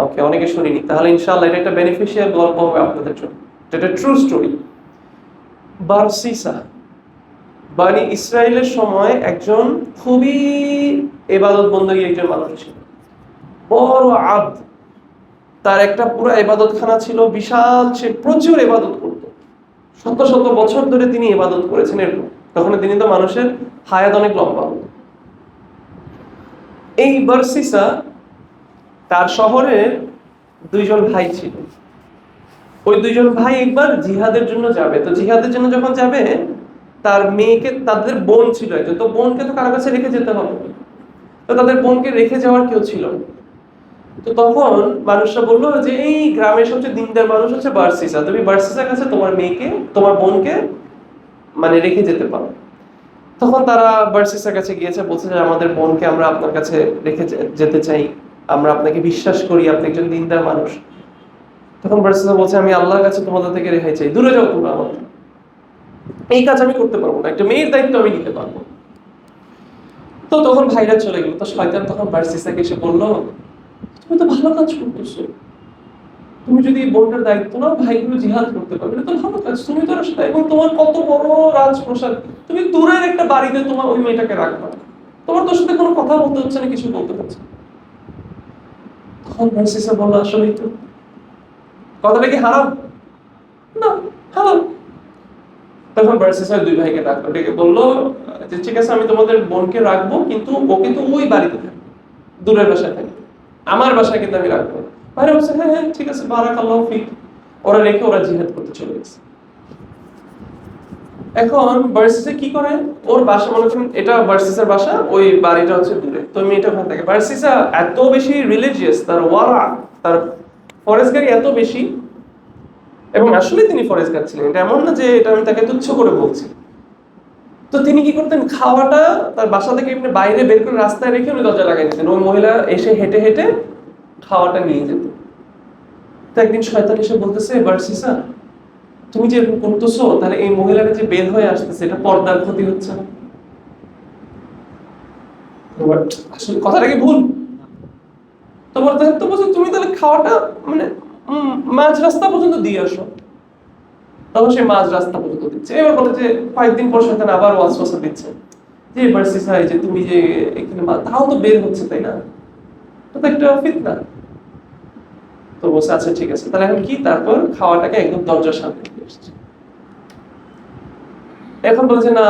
ওকে, অনেকে শুনিনি, তাহলে ইনশাআল্লাহ এটা একটা বেনিফিশিয়াল গল্প হবে আপনাদের জন্য। এটা ট্রু স্টোরি। বারসিসা বানি ইসরায়েলের সময় একজন খুবই ইবাদত বন্দেগী একজন মানুষ ছিল, বড় আব্দ, তার একটা পুরো ইবাদতখানা ছিল বিশাল, সে প্রচুর ইবাদত করত, শত শত বছর ধরে তিনি ইবাদত করেছেন এরকম। তখন তিনি তো মানুষের হায়াত অনেক লম্বা হতো। এই বারসিসা তার শহরে দুইজন ভাই ছিল, ওই দুইজন ভাই একবার জিহাদের জন্য যাবে, তো জিহাদের জন্য যখন যাবে তার মেয়েকে, তাদের বোন ছিল একজন, তো বোনকে তো কারো কাছে রেখে যেতে হবে, তো তাদের বোনকে রেখে যাওয়ার কেউ ছিল না। তো তখন মানুষরা বললো যে এই গ্রামের সবচেয়ে দিনদার মানুষ হচ্ছে বারসিসা, তুমি বারসিসার কাছে তোমার মেয়েকে, তোমার বোনকে মানে রেখে যেতে পারো। তখন তারা বারসিসার কাছে গিয়েছে, বলছে যে আমাদের বোনকে আমরা আপনার কাছে রেখে যেতে চাই, আমরা আপনাকে বিশ্বাস করি, আপনি একজন দিনদার মানুষ। তখন বারসিসা বলছে আমি আল্লাহর কাছে তোমাদের থেকে রেহাই চাই, দূরে যাও তোমরা, আমাদের এই কাজ আমি করতে পারবো না, একটা মেয়ের দায়িত্ব আমি নিতে পারবো। তো তখন ভাইরা চলে গেল। তো শয়তান তখন বারসিসাকে এসে বললো, তুমি তো ভালো কাজ করতেছো, তুমি যদি বোনটার দায়িত্ব নাও, ভাইগুলো জিহাদ করতে পারবে, এটা তো ভালো কাজ, তুমি তো রাস্তা, এবং তোমার কত বড় রাজপ্রসাদ, তুমি দূরের একটা বাড়িতে তোমার ওই মেয়েটাকে রাখবা, তোমার তোর সাথে কোনো কথা বলতে হচ্ছে না, কিছু বলতে হচ্ছে। তখন বারসিসা বলল আসলেই তো, কথাটা কি হারাম? না, হালাল। তখন ভার্সেসা দুই ভাইকে ডাকলো, ডেকে বললো যে ঠিক আছে আমি তোমাদের বোনকে রাখবো, কিন্তু ও কিন্তু ওই বাড়িতে থাকবে, দূরের বাসায় থাকবে, আমার বাসায় কিন্তু আমি রাখবো। ভাইরা বলছে হ্যাঁ হ্যাঁ ঠিক আছে, বারাকাল্লাহু ফিক। ওরা রেখে ওরা জিহাদ করতে চলে গেছে। এখন ভার্সেসে কি করে, ওর বাসা মনে করেন এটা ভার্সেসের বাসা, ওই বাড়িটা হচ্ছে দূরে, তো মেয়েটা ওখানে থাকে। ভার্সেসা এত বেশি রিলিজিয়াস, তার ওয়ারা, তার ফরেজগারি এত বেশি, এবং আসলে তিনি ফরেজগার ছিলেন, এটা এমন না যে এটা আমি তাকে তুচ্ছ করে বলছি। তো তিনি কি করতেন, খাওয়াটা তার বাসা থেকে এমনি বাইরে বের করে রাস্তায় রেখে উনি দরজা লাগাই দিতেন, ওই মহিলা এসে হেঁটে হেঁটে খাওয়াটা নিয়ে যেত। তো একদিন শয়তান এসে বলতেছে, ভার্সেসা তুমি যে এরকম করতেছো, তাহলে এই মহিলাটা যে বের হয়ে আসতেছে এটা পর্দার ক্ষতি হচ্ছে না? আসলে কথাটা কি ভুল? তো বলছে তুমি তাহলে খাওয়াটা মানে মাঝ রাস্তা পর্যন্ত দিয়ে আসো। তখন সে মাঝ রাস্তা পর্যন্ত দিচ্ছে। এবার বলে যে কয়েকদিন পর শয়তান আবার ওয়াসওয়াসা দিচ্ছে যে ভার্সেসা যে তুমি যে এখানে তাও তো বের হচ্ছে, তাই না? তো একটা ফিতনা। তো বলছে আচ্ছা ঠিক আছে, তাহলে এখন কি? তারপর খাওয়াটাকে একদম দরজার সামনে নিয়ে আসছে। এখন বলছে না,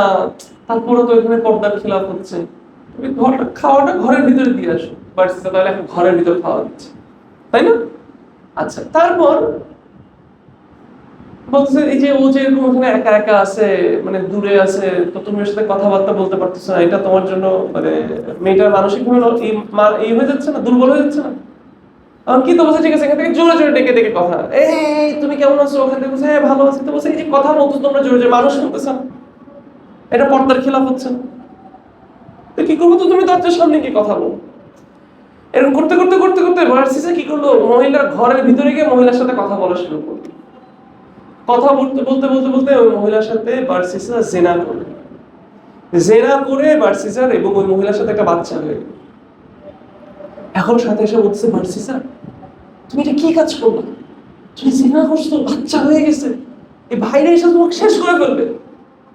তারপরে তো এখানে পর্দার খেলাফ হচ্ছে, তুমি খাওয়াটা ঘরের ভিতরে দিয়ে আসো। ভার্সেসা তাহলে এখন ঘরের ভিতর খাওয়া দিচ্ছে, তাই না? আচ্ছা, তারপর বলছে এই যে ও যে এরকম ওখানে একা একা আছে, মানে দূরে আছে, তো তুমি ওর সাথে কথাবার্তা বলতে পারতেছো না, এটা তোমার জন্য মানে মেয়েটার মানসিক ভাবে এই হয়ে যাচ্ছে না, দুর্বল হয়ে যাচ্ছে না? আমি কি তো বলছে ঠিক আছে, এখান থেকে জোরে জোরে ডেকে ডেকে কথা, এই তুমি কেমন আছো? ওখান থেকে বলছে হ্যাঁ ভালো আছি। তো বলছে এই যে কথা বলতো তোমরা জোরে জোরে, মানুষ শুনতেছে না, এটা পর্দার খেলাফ হচ্ছে না, তো কি করবো? তো তুমি দরজার সামনে গিয়ে কথা বলো। এরকম করতে করতে করতে করতে ভার্সেসা কি করলো, মহিলার ঘরের ভিতরে গিয়ে মহিলার সাথে কথা বলা শুরু করলো। কথা বলতে বলতে বলতে বলতে ওই মহিলার সাথে ভার্সেসা জিনা করে, ভার্সেসার এবং ওই মহিলার সাথে একটা বাচ্চা হয়ে গেল। এখন সাথে এসে বলছে, ভার্সেসা তুমি এটা কি কাজ করলো? তুমি জিনা করছো, বাচ্চা হয়ে গেছে, এই ভাইরা এসে তোমাকে শেষ করে ফেলবে।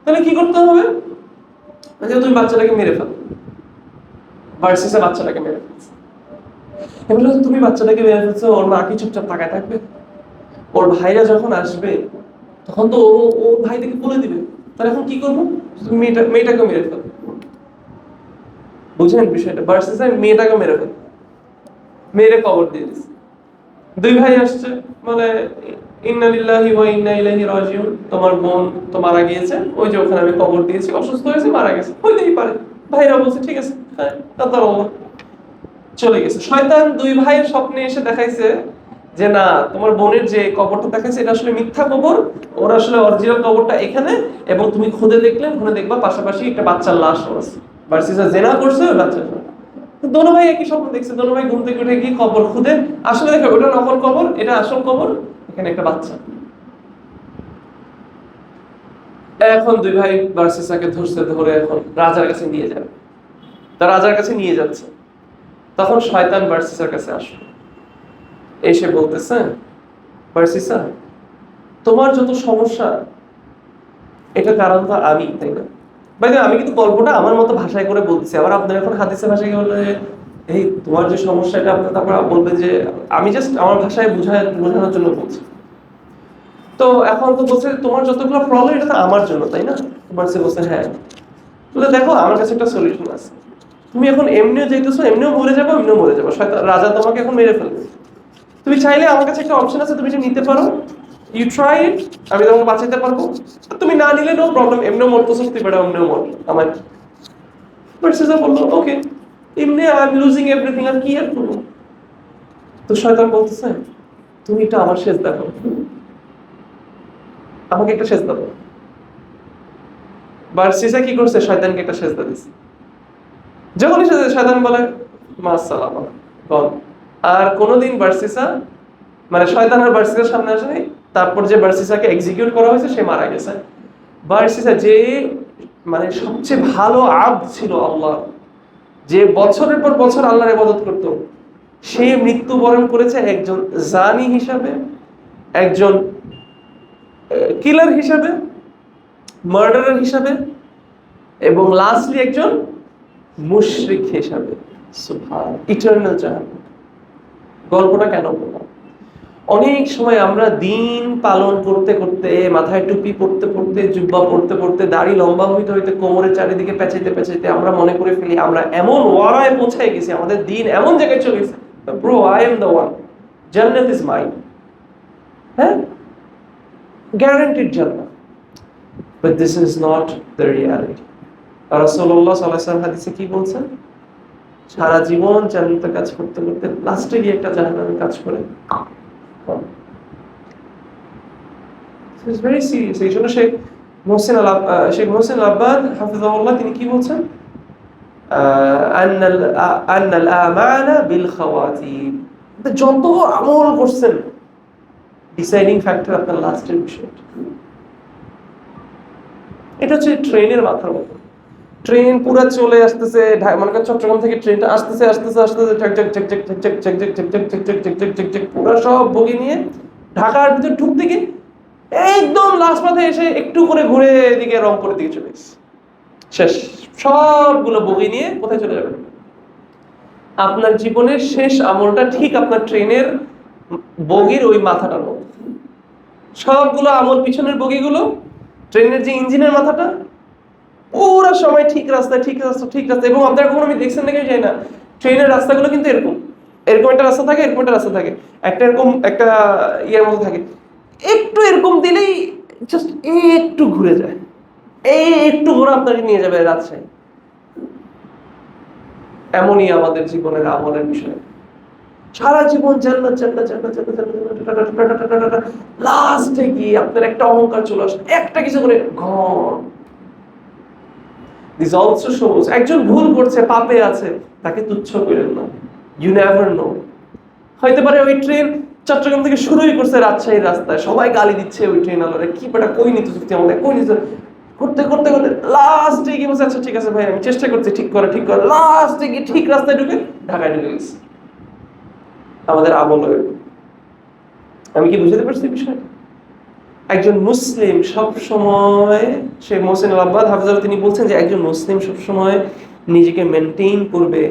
তাহলে কি করতে হবে? যে তুমি বাচ্চাটাকে মেরে ফেলো। ভার্সেসা বাচ্চাটাকে মেরে ফেলছে। এবার তুমি বাচ্চাটাকে মেরে ফেলছো, ওর মা কি চুপচাপ তাকায় থাকবে? ওর ভাইরা যখন আসবে তখন তো ও ভাইটাকে বলে দিবে, তাহলে এখন কি করবো? তুমি মেয়েটাকে মেরে ফেলো। বুঝলেন বিষয়টা? ভার্সেসা মেয়েটাকে মেরে ফেলো, মেরে কবর দিয়ে দিচ্ছে। দুই ভাই আসছে, মানে ইন্না লিল্লাহি ওয়া ইন্না ইলাইহি রাজিউন, তোমার বোন তো মারা গিয়েছে, ওই যে ওখানে আমি কবর দিয়েছি, অসুস্থ হয়েছে, মারা গেছে, হইতেই পারে। ভাইরা বলছে ঠিক আছে, হ্যাঁ আল্লাহ, চলে গেছে। শয়তান দুই ভাইয়ের স্বপ্নে এসে দেখাইছে যে না, তোমার বোনের যে কবরটা দেখাইছে এটা আসলে মিথ্যা কবর, ওর আসলে অরিজিনাল কবরটা এখানে, এবং তুমি খুদে দেখলে ওখানে দেখবা পাশাপাশি একটা বাচ্চার লাশ আছে। ভার্সেসা জেনা করছে ওই বাচ্চা। দোনো ভাই একই স্বপ্ন দেখছে, দোনো ভাই ঘুম থেকে উঠে গিয়ে কবর খুদে আসলে দেখো ওটা নকল কবর, এটা আসল কবর, এখানে একটা বাচ্চা। এখন দুই ভাই ভার্সেসাকে ধরে এখন রাজার কাছে নিয়ে যাবে। তা রাজার কাছে নিয়ে যাচ্ছে, তখন শয়তান ভার্সেসার কাছে আসলো, এসে বলতেছে, ভার্সেসা তোমার যত সমস্যা এটা কারণ তো আমি, তাই না? ভাই আমি কিন্তু গল্পটা আমার মতো ভাষায় করে বলতেছি, আবার আপনার এখন হাদিসের ভাষায় বললে এই তোমার যে সমস্যা এটা আপনার, তারপর বলবে যে আমি জাস্ট আমার ভাষায় বোঝানোর জন্য বলছি। তো এখন তো বলছে তোমার যতগুলো প্রবলেম এটা তো আমার জন্য, তাই না? ভার্সে বলছে হ্যাঁ। বলে দেখো আমার কাছে একটা সলিউশন আছে, তুমি এখন এমনিও যেতেছো, এমনিও মরে যাবো, এমনিও মরে যাবো, রাজা তোমাকে এখন মেরে ফেলবে। তুমি চাইলে আমার কাছে একটা অপশন আছে, তুমি যে নিতে পারো, ইউ ট্রাই ইট, আমি তোমাকে বাঁচাতে পারবো। তুমি না নিলে নো প্রবলেম, এমনিও মরতেছো, তুই বেটা এমনিও মর আমার। ভার্সেসা বললো ওকে, এমনি আই এম লুজিং এভরিথিং, আর কি আর করবো? তো শয়তান বলতেছে তুমি এটা আমার শেষ দেখো, আমাকে একটা শেষ দাও। ভার্সেসা কি করছে, শয়তানকে একটা শেষ দিছে। যখনই শয়তান বলে মাসসালামা বল, আর কোনোদিন ভার্সেসা মানে শয়তান আর ভার্সেসার সামনে আসে নাই। তারপর যে ভার্সেসাকে এক্সিকিউট করা হয়েছে সে মারা গেছে। ভার্সেসা যে মানে সবচেয়ে ভালো আব্দ ছিল আল্লাহ, যে বছরের পর বছর আল্লাহর ইবাদত করত, সে মৃত্যুবরণ করেছে একজন জানি হিসাবে, একজন কিলার হিসাবে, মার্ডারার হিসাবে, এবং লাস্টলি একজন মুশরিক হিসাবে। সুবহান, ইটারনাল জাহান্নাম। গল্পটা কেন বললাম? অনেক সময় আমরা দিন পালন করতে করতে, মাথায় টুপি পড়তে পড়তে, জুব্বা পড়তে পড়তে, দাড়ি লম্বা হইতে হইতে, কোমরের চারিদিকে পেঁচাইতে পেঁচাইতে আমরা মনে করে ফেলি আমরা এমন ওয়ারায় পৌঁছায় গেছি, আমাদের দিন এমন জায়গায় চলে গেছে, bro I am the one, জান্নাত ইজ মাইন। হ্যাঁ, গ্যারান্টিড জান্নাত। But this is not the reality. রাসূলুল্লাহ সাল্লাল্লাহু আলাইহি ওয়াসাল্লাম হাদিসে কি বলছেন? সারা জীবন জান্নাতের কাজ করতে করতে লাস্টে গিয়ে একটা জাহান্নামের কাজ করে। It's very serious. এই জন্য শেখ মোহসিন আল আব্বাদ হাফিজাহুল্লাহ তিনি কি বলছেন? আন্নাল আমানা বিল খাওয়াতিম। যত আমল করছেন, ডিসাইডিং ফ্যাক্টর আপনার লাস্টের বিষয়। এটা হচ্ছে ট্রেনের মাথার মতো। ট্রেন পুরো চলে আসতেছে, মনে করেন চট্টগ্রাম থেকে ট্রেনটা আসতেছে আসতেছে আসতেছে, পুরো সব বগি নিয়ে ঢাকার ভিতরে ঢুকতে গিয়ে একদম লাস্ট মাথায় এসে একটু করে ঘুরে এদিকে রংপুরের দিকে চলে গেছে, শেষ। সবগুলো বগি নিয়ে কোথায় চলে যাবে? আপনার জীবনের শেষ আমলটা ঠিক আপনার ট্রেনের বগির ওই মাথাটার মতো। সবগুলো আমল পিছনের বগিগুলো, ট্রেনের যে ইঞ্জিনের মাথাটা পুরো সময় ঠিক রাস্তা ঠিক রাস্তা ঠিক রাস্তা। এবং আপনারা কখনো আমি দেখছেন নাকি জানি না, ট্রেনের রাস্তাগুলো কিন্তু এরকম এরকম একটা রাস্তা থাকে, এরকম একটা রাস্তা থাকে, একটা এরকম একটা ইয়ের মতো থাকে, একটু এরকম দিলেই জাস্ট একটু ঘুরে যায়, একটু ঘোরা আপনাকে নিয়ে যাবে রাজশাহী। এমনই আমাদের জীবনের আমলের বিষয়। সারা জীবন জান্নাত জান্নাত জান্নাত জান্নাত, লাস্টে গিয়ে আপনার একটা অহংকার চলে আসে, একটা কিছু করে ঘন। This also shows একজন ভুল করছে, পাপে আছে, তাকে তুচ্ছ করেন না। You never know. হইতে পারে ওই ট্রেন চট্টগ্রাম থেকে শুরুই করছে রাজশাহীর রাস্তায়, সবাই গালি দিচ্ছে ওই ট্রেন আলোরে, কি বেটা কই নিতে চুক্তি আমাদের, কই নিতে করতে করতে করতে লাস্টে গিয়ে বলছে আচ্ছা ঠিক আছে ভাই আমি চেষ্টা করছি ঠিক করে ঠিক করে, লাস্টে গিয়ে ঠিক রাস্তায় ঢুকে ঢাকায় ঢুকে গেছে। আমাদের আমল। আমি কি বুঝতে পারছি বিষয়টা? একজন মুসলিম সব সময়, শেখ মোহসিন আল আব্বাদ হাফিজাহুল্লাহ তিনি বলছেন যে একজন মুসলিম সব সময় নিজেকে মেনটেইন করবে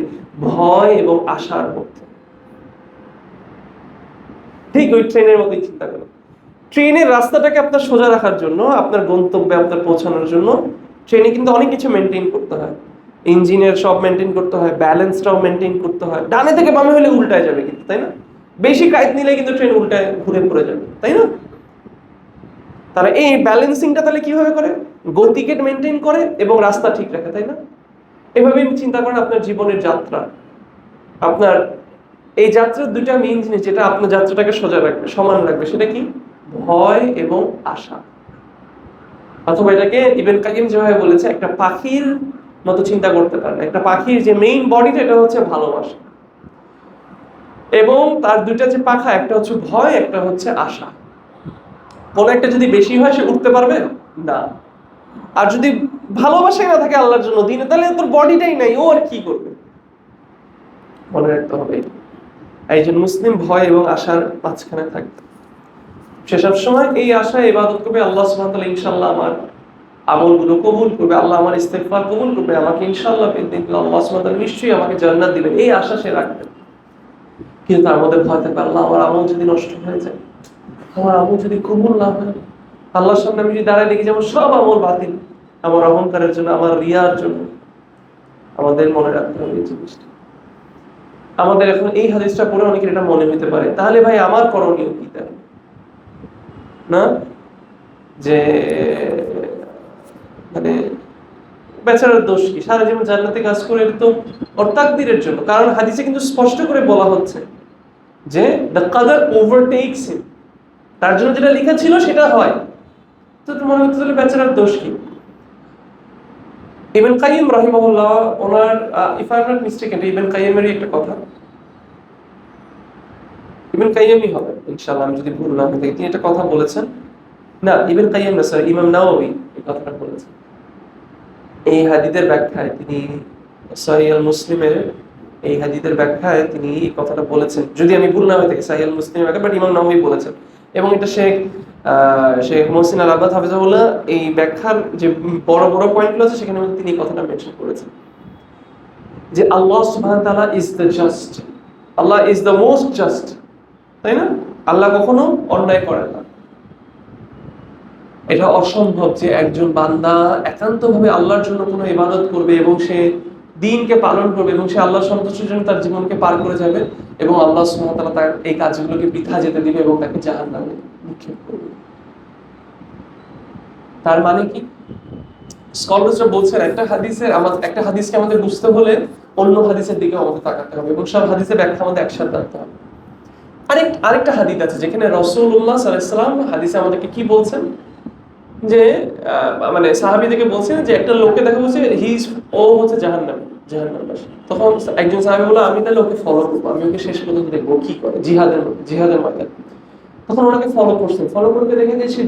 ভয় এবং আশার মধ্যে। ঠিক ওই ট্রেনের মতোই চিন্তা করুন। ট্রেনের রাস্তাটাকে আপনার সোজা রাখার জন্য, আপনার গন্তব্যে আপনার পৌঁছানোর জন্য ট্রেনে কিন্তু অনেক কিছু মেনটেইন করতে হয়। ইঞ্জিনের সব মেনটেইন করতে হয়, ব্যালেন্সটাও মেনটেইন করতে হয়। ডানে থেকে বামে হলে উল্টায় যাবে কিন্তু, তাই না? বেশি কাইত নিলে কিন্তু ট্রেন উল্টায় ঘুরে পড়ে যাবে, তাই না? তাহলে এই ব্যালেন্সিংটা তাহলে কিভাবে করে? গতিকে মেনটেইন করে এবং রাস্তা ঠিক রাখে, তাই না? এভাবেই চিন্তা করেন আপনার জীবনের যাত্রা। আপনার এই যাত্রার দুইটা মেইন জিনিস যেটা আপনার যাত্রাটাকে সোজা রাখবে, সমান রাখবে, সেটা কি? ভয় এবং আশা। অথবা এটাকে ইবনে কাইয়িম যেভাবে বলেছে, একটা পাখির মতো চিন্তা করতে পারেন। একটা পাখির যে মেইন বডিটা এটা হচ্ছে ভালোবাসা, এবং তার দুইটা যে পাখা, একটা হচ্ছে ভয়, একটা হচ্ছে আশা। কোন একটা যদি বেশি হয় সে উঠতে পারবে না। আর যদি ভালোবাসাই না থাকে আল্লাহর জন্য দিনে, তাহলে তোর বডিটাই নাই, ও আর কি করবে? মনে রাখতে হবে একজন মুসলিম ভয় এবং আশার মাঝখানে থাকবে। সে সব সময় এই আশায় ইবাদত করবে, আল্লাহ সুবহানাহু ওয়া তাআলা ইনশাআল্লাহ আমার আমলগুলো কবুল করবে, আল্লাহ আমার ইস্তেগফার কবুল করবে, আমাকে ইনশাআল্লাহ আল্লাহ সুবহানাহু ওয়া তাআলা নিশ্চয়ই আমাকে জান্নাত দিবেন, এই আশা সে রাখবে। কিন্তু তার মধ্যে ভয় থাকবে, আল্লাহ আমার আমল যদি নষ্ট হয়ে যায়, আমার আমল যদি কবুল না হয়, আল্লাহর সামনে আমি যদি দাঁড়ায় দেখি যেমন সব আমল বাতিল, আমার অহংকারের জন্য, আমার রিয়ার জন্য। আমাদের মনে রাখতে হবে এই জিনিসটা। আমাদের এখন এই হাদিসটা পড়ে অনেকের এটা মনে হতে পারে, তাহলে ভাই আমার করণীয় কি? তাহলে না যে মানে বেচারার দোষ কি, সারা জীবন জান্নাতে কাজ করে, এটা তো ওর তাকদীরের জন্য। কারণ হাদিসে কিন্তু স্পষ্ট করে বলা হচ্ছে যে দ্য কাদার ওভারটেকস হিম, তার জন্য যেটা লেখা ছিল সেটা হয়। তো মনে হচ্ছে তাহলে বেচারার দোষ কি? ইবনে কাইয়িম রাহিমাহুল্লাহ, ওনার if I am not mistaken, ইবনে কাইয়িমেরই একটা কথা, ইবনে কাইয়িমই হবে ইনশাআল্লাহ আমি যদি ভুল না হয়ে থাকি, তিনি একটা কথা বলেছেন। না, ইবনে কাইয়িম না, স্যার ইমাম নাওয়াবী এই কথাটা বলেছেন এই হাদিসের ব্যাখ্যায়। তিনি সহিহ আল মুসলিমের এই হাদিসের ব্যাখ্যায় তিনি এই কথাটা বলেছেন, যদি আমি ভুল না হয়ে থাকি সহিহ আল মুসলিমের ব্যাখ্যা, বাট ইমাম নাওয়াবী বলেছেন। এবং এটা শেখ মোহসিন আল আব্বাদ হাফিজাহুল্লাহ এই ব্যাখ্যার যে বড় বড় পয়েন্টগুলো আছে সেখানে তিনি এই কথাটা মেনশন করেছেন যে আল্লাহ সুবহানাহু ওয়া তাআলা is the just, Allah is the most just, তাই না? আল্লাহ কখনো অন্যায় করেন না। এটা অসম্ভব যে একজন বান্দা একান্তভাবে আল্লাহর জন্য কোনো ইবাদত করবে এবং সে দ্বীনকে পালন করবে এবং সে আল্লাহর সন্তুষ্টির জন্য তার জীবনকে পার করে যাবে এবং আল্লাহ সুবহানাহু ওয়া তাআলা তার এই কাজগুলোকে বৃথা যেতে দিবে এবং তাকে জাহান্নামে নিক্ষেপ করবে। তার মানে কি? স্কলারসরা বলছেন একটা হাদিসকে আমাদের বুঝতে হলে অন্য হাদিসের দিকে আমাদের তাকাতে হবে এবং সব হাদিসের ব্যাখ্যা আমাদের একসাথে রাখতে হবে। আরেকটা হাদিস আছে যেখানে রাসূলুল্লাহ সাল্লাল্লাহু আলাইহি ওয়াসাল্লাম হাদিসে আমাদেরকে কি বলছেন, যে মানে সাহাবীদেরকে বলছেন যে একটা লোককে দেখা বলছে ও হচ্ছে জাহান্নামবাসী। তখন একজন সাহাবী বলল, আমি তাহলে ওকে ফলো করবো, আমি ওকে শেষ পর্যন্ত দেখবো কি করে জিহাদের ময়দানে। তখন ওনাকে ফলো করতে দেখে যে সে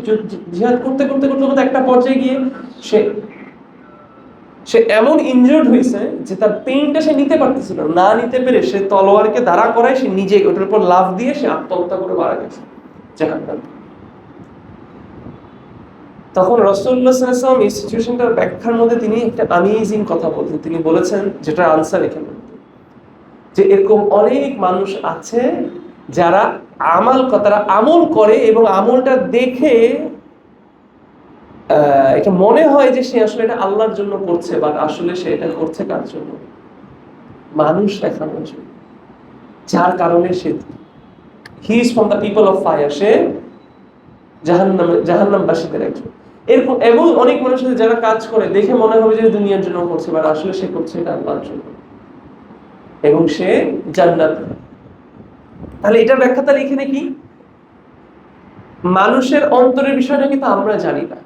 জিহাদ করতে করতে করতে করতে একটা পর্যায়ে গিয়ে সে এমন ইনজুর্ড হয়েছে যে তার পেইনটা সে নিতে পারতেছিল না, নিতে পেরে সে তলোয়ারকে দাঁড়া করায় সে নিজে ওটার উপর লাফ দিয়ে সে আত্মহত্যা করে মারা গেছে জাহান্নামে। তখন রাসূলুল্লাহ সাল্লাল্লাহু আলাইহি ওয়াসাল্লাম এই সিচুয়েশনটার ব্যাখ্যার মধ্যে তিনি একটা অ্যামেজিং কথা বলছেন। তিনি বলেছেন, যেটা আনসার এখানে, যে এরকম অনেক মানুষ আছে যারা তারা আমল করে এবং আমলটা দেখে এটা মনে হয় যে সে আসলে এটা আল্লাহর জন্য করছে, বাট আসলে সে এটা করছে কার জন্য? মানুষ দেখানোর জন্য, যার কারণে সে he is from the people of fire, সে জাহান্নামবাসীদের একজন। এরকম এবং অনেক মানুষ আছে যারা কাজ করে দেখে মনে হবে যে দুনিয়ার জন্য করছে, বাট আসলে সে করছে এটা আল্লাহর জন্য এবং সে জান্নাত। তাহলে এটার ব্যাখ্যা তাহলে এখানে কি? মানুষের অন্তরের বিষয়টা কিন্তু আমরা জানি না।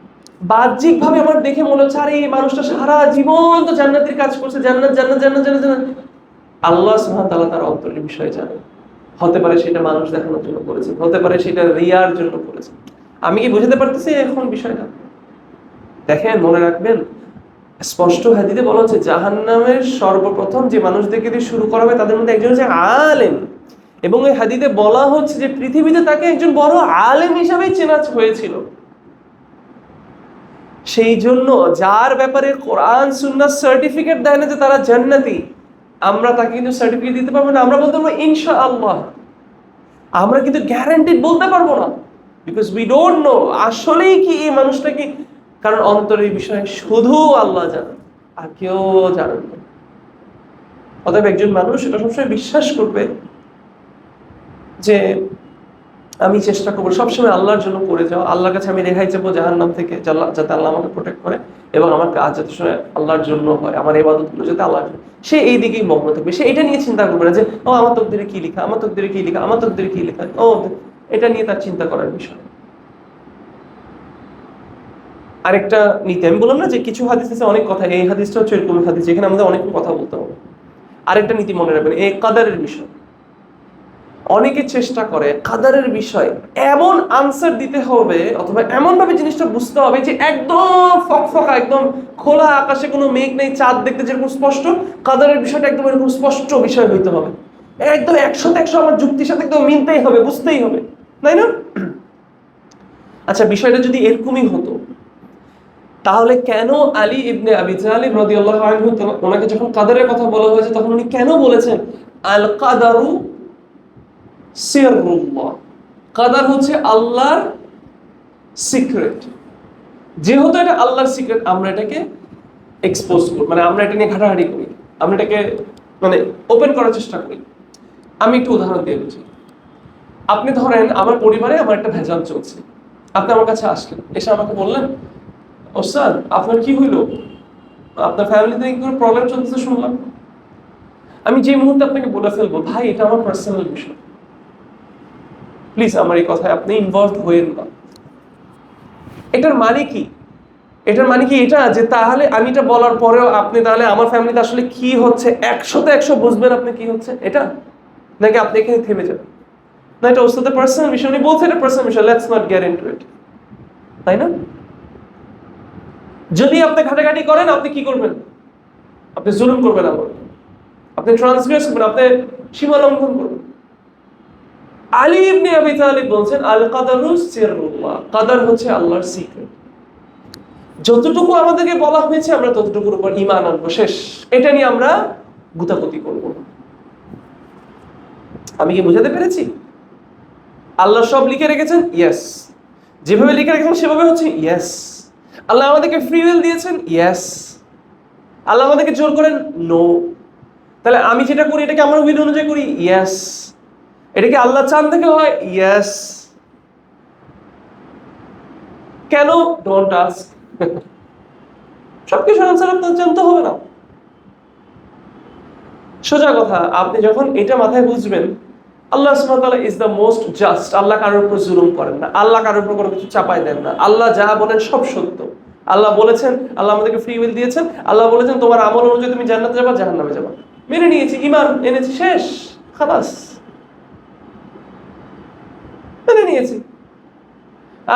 বাহ্যিক ভাবে আমার দেখে মনে হচ্ছে আরে এই মানুষটা সারা জীবন তো জান্নাতের কাজ করছে, জান্নাত জান্নাত জান্নাত জান্নাত জান্নাত। আল্লাহ সুবহানাহু ওয়া তাআলা তার অন্তরের বিষয় জানেন। হতে পারে সেটা মানুষ দেখানোর জন্য করেছে, হতে পারে সেটা রিয়ার জন্য করেছে। আমি কি বুঝাতে পারতেছি এখন বিষয়টা? দেখেন, মনে রাখবেন, স্পষ্ট হাদিসে বলা হচ্ছে জাহান্নামের সর্বপ্রথম যে মানুষদেরকে দিয়ে শুরু করা হবে তাদের মধ্যে একজন হচ্ছে আলেম, এবং এই হাদিসে বলা হচ্ছে যে পৃথিবীতে তাকে একজন বড় আলেম হিসেবেই চেনা হয়েছিল। সেই জন্য যার ব্যাপারে কোরআন সুন্নাহ সার্টিফিকেট দেয় না যে তারা জান্নাতি, আমরা তাকে কিন্তু সার্টিফিকেট দিতে পারবো না। আমরা বলতে পারবো ইনশাআল্লাহ, আমরা কিন্তু গ্যারান্টিড বলতে পারবো না, বিকজ উই ডোন্ট নো আসলেই কি এই মানুষটা কি। কারণ অন্তরের বিষয়ে শুধু আল্লাহ জানেন, আর কেউ জানেন না। অতএব একজন মানুষ এটা সবসময় বিশ্বাস করবে যে আমি চেষ্টা করবো সবসময় আল্লাহর জন্য করে যাও, আল্লাহর কাছে আমি রেহাই চাবো জাহান্নাম থেকে, যাতে আল্লাহ আমাকে প্রোটেক্ট করে এবং আমার কাজ যাতে আল্লাহর জন্য হয়, আমার ইবাদতগুলো যাতে আল্লাহর জন্য। সে এই দিকেই মগ্ন থাকবে, সে এটা নিয়ে চিন্তা করবে না যে ও আমার তকদিরে কি লেখা, আমার তকদিরে কি লেখা, আমার তকদিরে কি লেখা, ও এটা নিয়ে তার চিন্তা করার বিষয়। আরেকটা নীতি আমি বললাম না যে কিছু হাদিস আছে অনেক কথা, এই হাদিসটা হচ্ছে এরকম হাদিস যেখানে আমাদের অনেক কথা বলতে হবে। আরেকটা নীতি মনে রাখবেন, এই কাদারের বিষয়। অনেকে চেষ্টা করে কাদারের বিষয় এমন আনসার দিতে হবে অথবা এমন ভাবে জিনিসটা বুঝতে হবে যে একদম ফকফকা, একদম খোলা আকাশে কোনো মেঘ নেই, চাঁদ দেখতে যেরকম স্পষ্ট, কাদারের বিষয়টা একদম এরকম স্পষ্ট বিষয় হইতে হবে, একদম 100% আমার যুক্তির সাথে একদম মিলতেই হবে, বুঝতেই হবে, তাই না? আচ্ছা, বিষয়টা যদি এরকমই হতো তাহলে কেন আলী ইবনে আবি তালিব রাদিয়াল্লাহু আনহু ওনাকে যখন কাদারের কথা বলা হয়েছে তখন উনি কেন বলেছেন আল কাদারু সিররুল্লাহ, কাদার হচ্ছে আল্লাহর সিক্রেট। যেহেতু এটা আল্লাহর সিক্রেট, আমরা এটাকে এক্সপোজ করি, মানে আমরা এটা নিয়ে ঘাটাঘাটি করি, আমরা এটাকে মানে ওপেন করার চেষ্টা করি। আমি একটু উদাহরণ দিয়ে বুঝি। আপনি ধরেন আমার পরিবারে আমার একটা ভেজাল চলছে, আপনি আমার কাছে আসলেন, এসে আমাকে বললেন ওস্তাদ আপনার কি হইলো, আপনার ফ্যামিলিতে কোনো প্রবলেম চলতেছে শুনলাম। আমি যে মুহূর্তে আপনাকে বলে ফেলবো ভাই এটা আমার পার্সোনাল বিষয়, প্লিজ আমার এই কথায় আপনি ইনভলভ হয়েন না। এটার মানে কি? এটার মানে কি এটা যে তাহলে আমি এটা বলার পরেও আপনি তাহলে আমার ফ্যামিলিতে আসলে কি হচ্ছে 100তে 100 বুঝবেন আপনি কি হচ্ছে এটা, নাকি আপনি এখানে থেমে যাবেন? না, এটা ওস্তাদের পার্সোনাল বিষয়, উনি বলছেন এটা পার্সোনাল বিষয়, লেটস নট গেট ইনটু ইট, তাই না? যদি আপনি ঘাটাঘাটি করেন আপনি কি করবেন? আপনি জুলুম করবেন, আপনি ট্রান্সগ্রেস করবেন, আপনি সীমা লঙ্ঘন করবেন। আলী ইবনে আবি তালিব বলছেন আল কাদারু সিররুল্লাহ, কাদার হচ্ছে আল্লাহর সিক্রেট। যতটুকু আমাদেরকে বলা হয়েছে আমরা ততটুকুর উপর ঈমান আনবো, শেষ। এটা নিয়ে আমরা গুতাগুতি করব না। আমি কি বুঝাতে পেরেছি? আল্লাহ সব লিখে রেখেছেন, ইয়েস। যেভাবে লিখে রেখেছেন সেভাবে হচ্ছে, ইয়েস। আল্লাহ আমাদেরকে ফ্রি উইল দিয়েছেন, ইয়েস। আল্লাহ আমাদেরকে জোর করেন, নো। তাহলে আমি যেটা করি এটাকে আমার উইল অনুযায়ী করি, ইয়েস। এটা কি আল্লাহ চান থেকে হয়, ইয়েস। কেন? Don't ask. সবকিছু আনসার আপনার জানতে হবে না। সোজা কথা, আপনি যখন এটা মাথায় বুঝবেন, আল্লাহ সুবহানাহু ওয়া তাআলা ইজ দ্য মোস্ট জাস্ট। আল্লাহ কারোর উপর জুলুম করেন না, আল্লাহ কারোর উপর কোনো কিছু চাপাই দেন না। আল্লাহ যা বলেন সব সত্য। আল্লাহ বলেছেন, আল্লাহ আমাদেরকে ফ্রি উইল দিয়েছেন, আল্লাহ বলেছেন তোমার আমল অনুযায়ী তুমি জান্নাতে যাবা, জাহান্নামে যাবা। মেনে নিয়েছি, ঈমান এনেছি, শেষ, খালাস, মেনে নিয়েছি।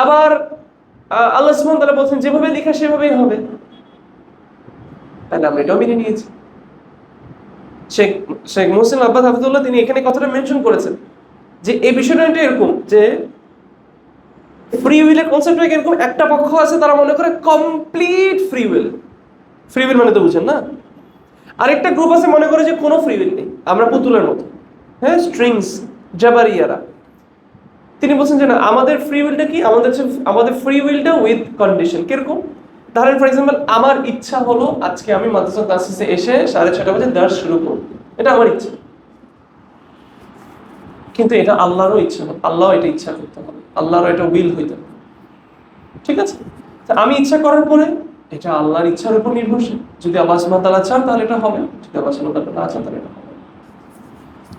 আবার আল্লাহ সুবহানাহু ওয়া তাআলা বলেছেন যেভাবে লেখা সেভাবেই হবে, তাহলে আমরা এটাও মেনে নিয়েছি। শেখ মুহসিন আব্বাস হাফিজুল্লাহ তিনি এখানে কথাটা মেনশন করেছেন যে এই বিষয়টা এরকম যে ফ্রি উইলের কনসেপ্টটা এরকম, একটা পক্ষ আছে তারা মনে করে complete free will. Free will মানে তো বুঝেন না? আরেকটা গ্রুপ আছে মনে করে যে কোনো ফ্রি উইল নেই, আমরা পুতুলের মতো, হ্যাঁ, স্ট্রিংস, জাবারিয়ারা। তিনি বলছেন যে না, আমাদের ফ্রি উইলটা কি, আমাদের ফ্রি উইলটা উইথ কন্ডিশন। কিরকম? ধরেন ফর এক্সাম্পল, আমার ইচ্ছা হলো আজকে আমি মাদ্রাসা ক্লাসে এসে 6:30 বাজে দার্স শুরু করব, এটা আমার ইচ্ছা। কিন্তু এটা আল্লাহরও ইচ্ছা হবে, আল্লাহও এটা ইচ্ছা করতে হবে, আল্লাহরও এটা উইল হইতে হবে। ঠিক আছে? আমি ইচ্ছা করার পরে এটা আল্লাহর ইচ্ছার উপর নির্ভরশীল। যদি আল্লাহ সুবহানাহু ওয়া তাআলা চান তাহলে এটা হবে, যদি আল্লাহ সুবহানাহু ওয়া তাআলা না চান তাহলে এটা হবে।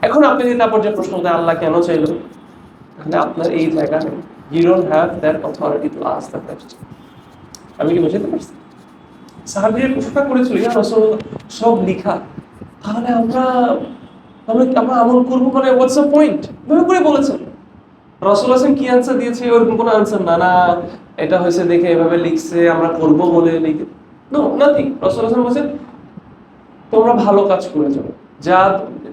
এখন আপনি যদি তারপর যে প্রশ্ন দেন আল্লাহ কেন চাইলো, তাহলে আপনার এই জায়গা নেই। You don't have that authority to ask that question. আমি কি বুঝতে পারছি? সাহাবীরা প্রশ্ন করেছিল, ইয়া রাসূলুল্লাহ সব লেখা, তাহলে আমরা আমল করবো, মানে হোয়াটস দ্য পয়েন্ট? এভাবে করে বলেছেন। রাসূলুল্লাহ সাল্লাল্লাহু আলাইহি ওয়াসাল্লাম কি আনসার দিয়েছে? ওরকম কোনো আনসার না, না এটা হয়েছে দেখে এভাবে লিখছে, আমরা করব বলে লিখে, নো, নাথিং। রাসূলুল্লাহ সাল্লাল্লাহু আলাইহি ওয়াসাল্লাম বলেছেন তোমরা ভালো কাজ করে যাও,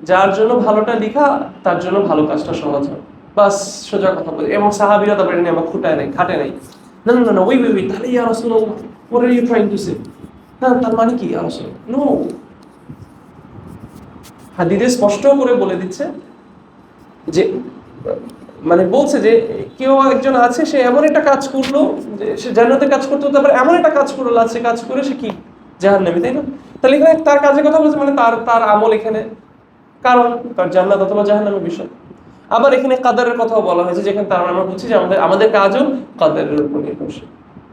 যার জন্য ভালোটা লেখা তার জন্য ভালো কাজটা সহজ হয়, বাস, সোজা কথা বলে। এবং সাহাবীরা তারপরে এটা নিয়ে আমার খুঁটায় নাই, খাটে নাই, না না না, ওই তাহলে ইয়া রাসূলুল্লাহ what are you trying to say? না তার মানে কি ইয়া রাসূলুল্লাহ? নো, হাদিসে স্পষ্ট করে বলে দিচ্ছে যে, মানে বলছে যে কেউ একজন আছে, সে এমন একটা কাজ করলো যে সে জান্নাতের কাজ করতে হতে পারে, এমন একটা কাজ করলো আছে, কাজ করে সে কি জাহান্নামী, তাই না? তাহলে এখানে তার কাজের কথা বলছে, মানে তার আমল এখানে কারণ তার জান্নাত অথবা জাহান্নামের বিষয়। আবার এখানে কাদারের কথাও বলা হয়েছে, যেখানে তার আমরা বুঝছি যে আমাদের কাজও কাদারের উপর নির্ভরশীল।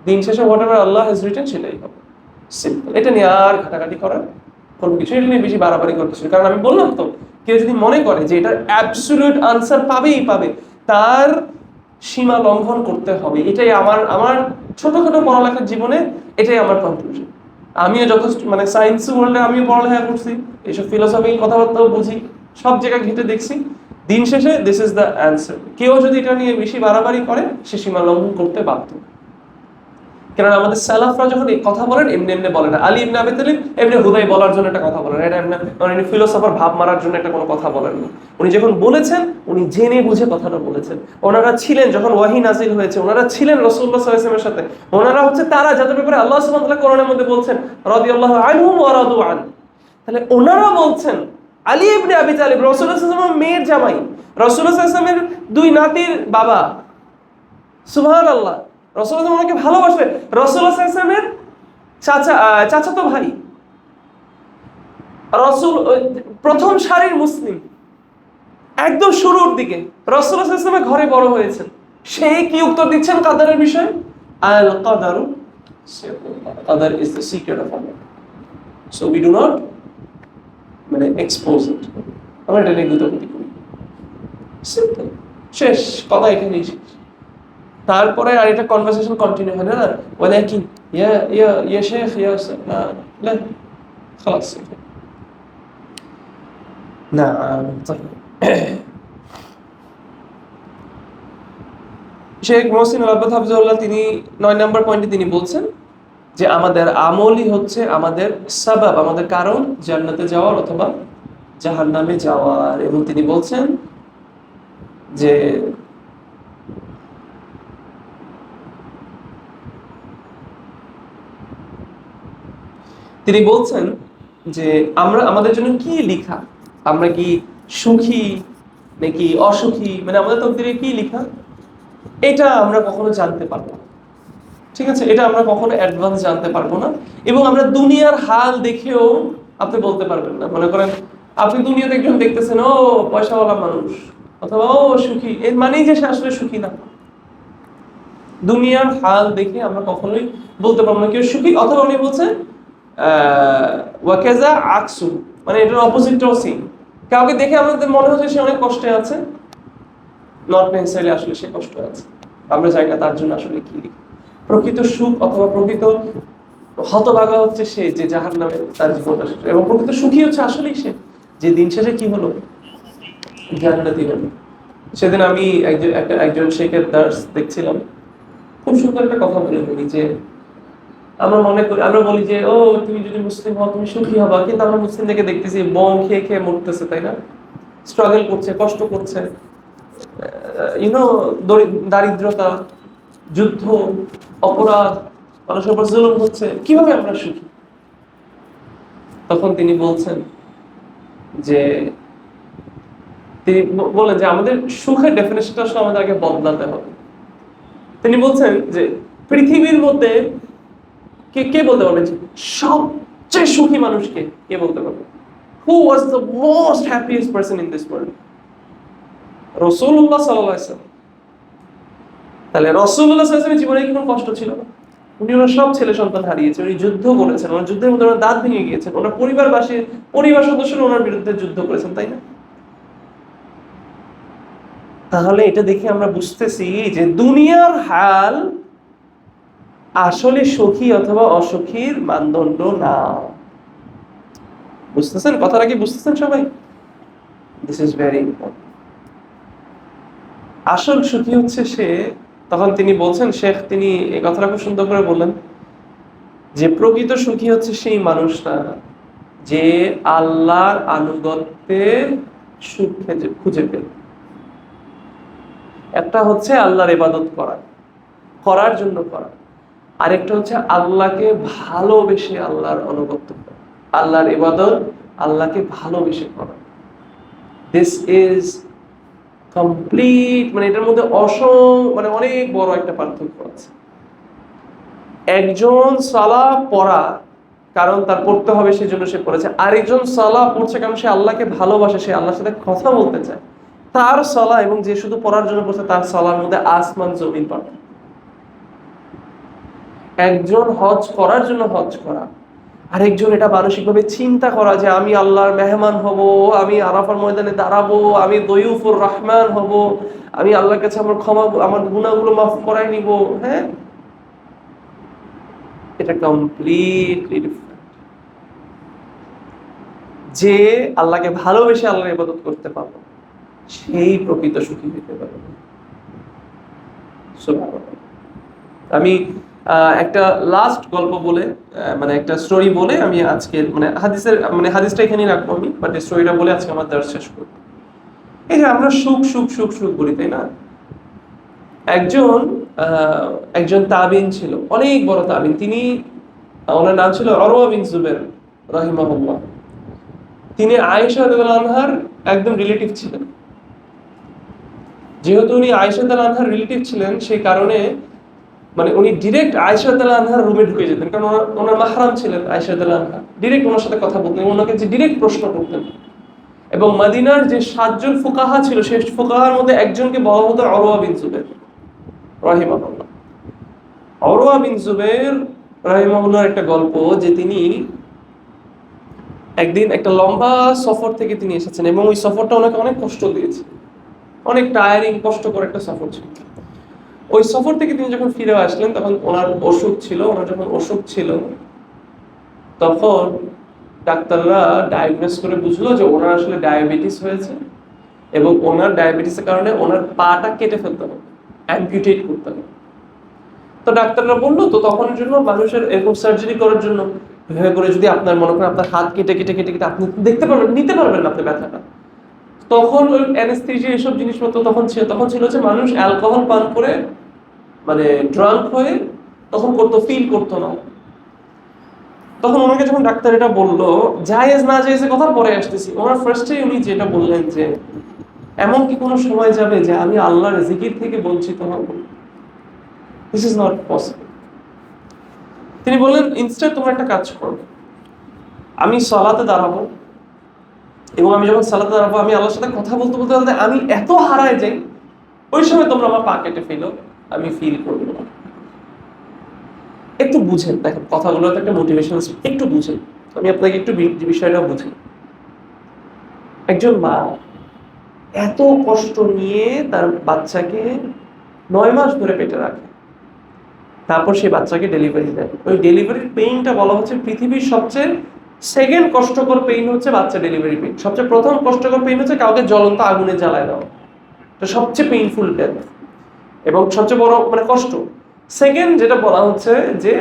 দিন শেষে হোয়াটএভার আল্লাহ হ্যাজ রিটেন সেটাই হবে, সিম্পল। এটা নিয়ে আর ঘাটাঘাটি করার কোনো কিছু, এটা নিয়ে বেশি বাড়াবাড়ি করতেছিল। কারণ আমি বললাম তো, কেউ যদি মনে করে যে এটার অ্যাবসলিউট আনসার পাবেই পাবে, তার সীমা লঙ্ঘন করতে হবে। এটাই আমার ছোটখাটো পড়ালেখার জীবনে এটাই আমার কনক্লুশন। আমিও যথেষ্ট, মানে সায়েন্স ওয়ার্ল্ডে আমিও পড়ালেখা করছি, এইসব ফিলোসফি কথাবার্তাও বুঝি, সব জায়গায় ঘেটে দেখছি। দিন শেষে দিস ইজ দ্য অ্যান্সার। কেউ যদি এটা নিয়ে বেশি বাড়াবাড়ি করে, সে সীমা লঙ্ঘন করতে বাধ্য। কারণ আমাদের সালাফরা যখন এই কথা বলেন, এমনি এমনি বলে না। আলী ইবনে আবি তালিব এমনি হুদাই বলার জন্য একটা কথা বলেন, এটা এমনি উনি ফিলোসফার ভাব মারার জন্য একটা কোনো কথা বলেন না। উনি যখন বলেছেন, উনি জেনে বুঝে কথাটা বলেছেন। ওনারা ছিলেন যখন ওয়াহি নাজিল হয়েছে, ওনারা ছিলেন রাসূলুল্লাহ সাল্লাল্লাহু আলাইহি ওয়াসাল্লামের সাথে। ওনারা হচ্ছে তারা যাদের ব্যাপারে আল্লাহ সুবহানাহু ওয়া তাআলা কোরআনের মধ্যে বলছেন রাদিয়াল্লাহু আনহুম ওয়া রাদু আন। তাহলে ওনারা বলছেন, আলী ইবনে আবি তালিব রাসূলুল্লাহ সাল্লাল্লাহু আলাইহি ওয়াসাল্লামের মেয়ের জামাই, রাসূলুল্লাহ সাল্লাল্লাহু আলাইহি ওয়াসাল্লামের দুই নাতির বাবা, সুবহানাল্লাহ। রাসূলুল্লাহ ওনাকে ভালোবাসে, রাসূলুল্লাহ সাল্লাল্লাহু আলাইহি ওয়াসাল্লামের চাচাতো ভাই, রাসূল প্রথম সারির মুসলিম, একদম শুরুর দিকে রাসূলুল্লাহ সাল্লাল্লাহু আলাইহি ওয়াসাল্লামের ঘরে বড় হয়েছেন। সে কি উত্তর দিচ্ছেন কাদারের বিষয়ে? আল কাদারু, কাদার is the secret of Allah, so we do not মানে এক্সপোজ ইট। আমরা এটা নিয়ে গুতাগুতি করি, সিম্পল, শেষ কথা, এখানেই শেষ। তারপরে আর এটা কনভারসেশন কন্টিনিউ হয় না, ওয়ালাকিন ইয়া ইয়া ইয়া শেখ ইয়া না লা خلاص না। শেখ মুহসিন আল-আব্বাদ হাফিজাহুল্লাহ তিনি 9 নম্বর পয়েন্টে তিনি বলছেন যে আমাদের আমলই হচ্ছে আমাদের সাবাব, আমাদের কারণ জান্নাতে যাওয়ার অথবা জাহান্নামে যাওয়ার। এবং তিনি বলছেন যে আমরা আমাদের জন্য কি লেখা, আমরা কি সুখী নাকি অসুখী, মানে আমাদের তকদিরে কি লেখা এটা আমরা কখনো জানতে পারবো না। ঠিক আছে, এটা আমরা কখনো অ্যাডভান্স জানতে পারবো না। এবং আমরা দুনিয়ার হাল দেখেও আপনি বলতে পারবেন না। মনে করেন আপনি দুনিয়াতে একজন দেখতেছেন ও পয়সাওয়ালা মানুষ অথবা ও সুখী, এর মানেই যে সে আসলে সুখী না। দুনিয়ার হাল দেখে আমরা কখনোই বলতে পারবো না কেউ সুখী। অথবা উনি বলছেন ওয়াকাজা আকসু, মানে এটার অপোজিটটাও সেম। কাউকে দেখে আমাদের মনে হচ্ছে সে অনেক কষ্টে আছে, নট নেসেসারিলি আসলে সে কষ্ট আছে। আমরা জানি না তার জন্য আসলে কি প্রকৃত সুখ অথবা প্রকৃত হতভাগা হচ্ছে সে যে জাহান্নামে তার জীবনটা শেষ। এবং প্রকৃত সুখী হচ্ছে আসলেই সে যে দিন শেষে কি হলো, জান্নাতি হলো। সেদিন আমি একজন শেখের দার্স দেখছিলাম, খুব সুন্দর একটা কথা বলে বলি যে আমরা মনে করি, আমরা বলি যে ও তুমি যদি মুসলিম হও তুমি সুখী হবা, কিন্তু আমরা মুসলিমদেরকে দেখতেছি বোম খেয়ে খেয়ে মরতেছে, তাই না? স্ট্রাগল করছে, কষ্ট করছে, দারিদ্রতা, যুদ্ধ, অপরাধ, মানুষের উপর জুলুম হচ্ছে, কিভাবে আমরা সুখী? তখন তিনি বলছেন যে তিনি বলেন যে আমাদের সুখের ডেফিনেশনটা আসলে আমাদের আগে বদলাতে হবে। তিনি বলছেন যে পৃথিবীর মধ্যে কে কে বলতে পারবেন সবচেয়ে সুখী মানুষকে? কে বলতে পারবে? Who was the most happiest person in this world? রাসূলুল্লাহ সাল্লাল্লাহু আলাইহি ওয়াসাল্লাম। তাহলে রাসূলুল্লাহ সাল্লাল্লাহু আলাইহি ওয়াসাল্লামের জীবনে কোনো কষ্ট ছিল না? উনি ওনার সব ছেলে সন্তান হারিয়েছেন, উনি যুদ্ধ করেছেন, ওনার যুদ্ধের মধ্যে ওনার দাঁত ভেঙে গিয়েছেন, ওনার পরিবার সদস্যরা ওনার বিরুদ্ধে যুদ্ধ করেছেন, তাই না? তাহলে এটা দেখে আমরা বুঝতেছি যে দুনিয়ার হাল আসলে সুখী অথবা অসুখীর মানদণ্ড না। বুঝতেছেন কথাটা? কি বুঝতেছেন সবাই? This is very important. আসল সুখী হচ্ছে সে, তখন তিনি বলছেন, শেখ তিনি এই কথাটা খুব সুন্দর করে বললেন যে প্রকৃত সুখী হচ্ছে সেই মানুষটা যে আল্লাহর আনুগত্যে সুখ খুঁজে পেল। একটা হচ্ছে আল্লাহর ইবাদত করার জন্য করা, আরেকটা হচ্ছে আল্লাহকে ভালোবেসে আল্লাহর আনুগত্য করা, আল্লাহর ইবাদত আল্লাহকে ভালোবেসে করা। দিস ইজ কমপ্লিট, মানে এটার মধ্যে মানে অনেক বড় একটা পার্থক্য আছে। একজন সালাহ পড়া কারণ তার পড়তে হবে সেজন্য সে পড়েছে, আরেকজন সালাহ পড়ছে কারণ সে আল্লাহকে ভালোবাসে, সে আল্লাহর সাথে কথা বলতে চায়। তার সালাহ এবং যে শুধু পড়ার জন্য পড়ছে তার সালাহর মধ্যে আসমান জমিন পার্থক্য। একজন হজ করার জন্য হজ করা, আরেকজন এটা মানসিকভাবে চিন্তা করা যে আমি আল্লাহর মেহমান হব, আমি আরাফার ময়দানে দাঁড়াবো, আমি দয়ুফুর রহমান হব, আমি আল্লাহর কাছে আমার গুনাহগুলো মাফ করাই নিব। হ্যাঁ, এটা কমপ্লিটলি ডিফারেন্ট। যে আল্লাহকে ভালোবেসে আল্লাহর ইবাদত করতে পারবে সেই প্রকৃত সুখী হতে পারবে। আমি একটা লাস্ট গল্প বলে, মানে একটা স্টোরি বলে আমি আজকে হাদিসটা এখানেই রাখবো আমি, বাট এই স্টোরিটা বলে আজকে আমার দার্স শেষ করবো। এই যে আমরা সুখ সুখ সুখ সুখ বলি, তাই না? একজন তাবিন ছিল, অনেক বড় তাবিন। ওনার নাম ছিল উরওয়া বিন জুবাইর রাহিমাহুল্লাহ। তিনি আয়েশা রাদিয়াল্লাহু আনহার একদম রিলেটিভ ছিলেন। যেহেতু উনি আয়েশা রাদিয়াল্লাহু আনহার রিলেটিভ ছিলেন, সেই কারণে মানে উনি ডিরেক্ট আয়েশা রাদিয়াল্লাহু আনহার রুমে ঢুকে যেতেন, কারণ ওনার মাহরাম ছিলেন আয়েশা রাদিয়াল্লাহু আনহা। ডিরেক্ট ওনার সাথে কথা বলতেন, ওনাকে যে ডিরেক্ট প্রশ্ন করতেন। এবং মদিনার যে 7 জন ফুকাহা ছিল, সেই ফুকাহার মধ্যে একজনকে বলা হতো উরওয়া বিন জুবাইর রাহিমাহুল্লাহ। উরওয়া বিন জুবাইর রাহিমাহুল্লাহর একটা গল্প যে তিনি একদিন একটা লম্বা সফর থেকে তিনি এসেছেন এবং ওই সফরটা ওনাকে অনেক কষ্ট দিয়েছে, অনেক টায়ারিং কষ্টকর একটা সফর ছিল। ওই সফর থেকে তিনি যখন ফিরে আসলেন তখন ওনার যখন অসুখ ছিল তখন ডাক্তাররা ডায়াগনোস করে বুঝলো যে ওনার আসলে ডায়াবেটিস হয়েছে এবং ওনার ডায়াবেটিসের কারণে ওনার পাটা কেটে ফেলতে হবে, অ্যাম্পুটেট করতে হবে। তো ডাক্তাররা বললো তো তখনের জন্য মানুষের এরকম সার্জারি করার জন্য ভেবে করে যদি আপনার মনে করেন আপনার হাত কেটে কেটে কেটে কেটে আপনি নিতে পারবেন না আপনি ব্যথাটা। তখন ওই অ্যানেস্থেসিয়া এসব জিনিসপত্র তখন ছিল যে মানুষ অ্যালকোহল পান করে মানে ড্রাঙ্ক হয়ে তখন ফিল করতো না। তখন ওনাকে যখন ডাক্তার এটা বললো, জায়েজ না জায়েজের কথা পরে আসতেছি, ওনার ফার্স্টে উনি যেটা বললেন যে এমন কি কোনো সময় যাবে যে আমি আল্লাহর জিকির থেকে বঞ্চিত হব? This is not possible. তিনি বললেন, ইনস্টেড তোমরা একটা কাজ করো, আমি সালাতে দাঁড়াবো, এবং আমি যখন সালাতে দাঁড়াবো আমি আল্লাহর সাথে কথা বলতে বলতে বলতে আমি এত হারায় যাই, ওই সময় তোমরা আমার পা কেটে ফেলো, আমি ফিল করবো না। একটু বুঝেন, দেখেন কথাগুলো তো একটা মোটিভেশন, একটু বুঝেন, আমি আপনাকে একটু বিষয়টা বুঝি। একজন মা এত কষ্ট নিয়ে তার বাচ্চাকে 9 মাস ধরে পেটে রাখে, তারপর সেই বাচ্চাকে ডেলিভারি দেয়। ওই ডেলিভারির পেইনটা বলা হচ্ছে পৃথিবীর সবচেয়ে সেকেন্ড কষ্টকর পেইন হচ্ছে বাচ্চা ডেলিভারি পেইন। সবচেয়ে প্রথম কষ্টকর পেইন হচ্ছে কাউকে জ্বলন্ত আগুনে জ্বালায় দেওয়া, এটা সবচেয়ে পেইনফুল ডেথ এবং সবচেয়ে বড় মানে কষ্ট। সেকেন্ড যেটা বলা হচ্ছে যে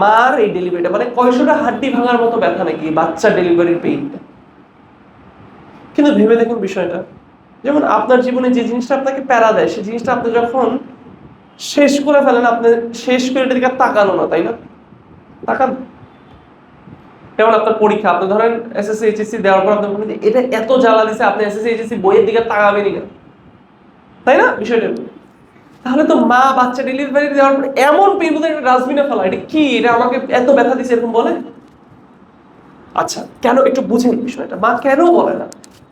মার এই ডেলিভারিটা মানে কয়শোটা হাড্ডি ভাঙার মতো ব্যথা নাকি বাচ্চা ডেলিভারির পেইনটা। কিন্তু ভেবে দেখুন বিষয়টা, যেমন আপনার জীবনে যে জিনিসটা আপনাকে প্যারা দেয়, সেই জিনিসটা আপনি যখন শেষ করে ফেলেন, আপনি শেষ করে এটার দিকে তাকানো না, তাই না? তাকান। যেমন আপনার পরীক্ষা, আপনি ধরেন এসএসসি এইচএসসি দেওয়ার পর আপনি বলেন এটা এত জ্বালা দিছে, আপনি এসএসসি এইচএসসি বইয়ের দিকে তাকাবেনই না, তাই না বিষয়টা? তাহলে তো মা বাচ্চা ডেলিভারি দেওয়ার পর এমন পেইন বোধ একটা ডাস্টবিনে ফেলা, এটা কি, এটা আমাকে এত ব্যথা দিছে এরকম বলে? আচ্ছা, কেন একটু বুঝেন বিষয়টা, মা কেন বলে না?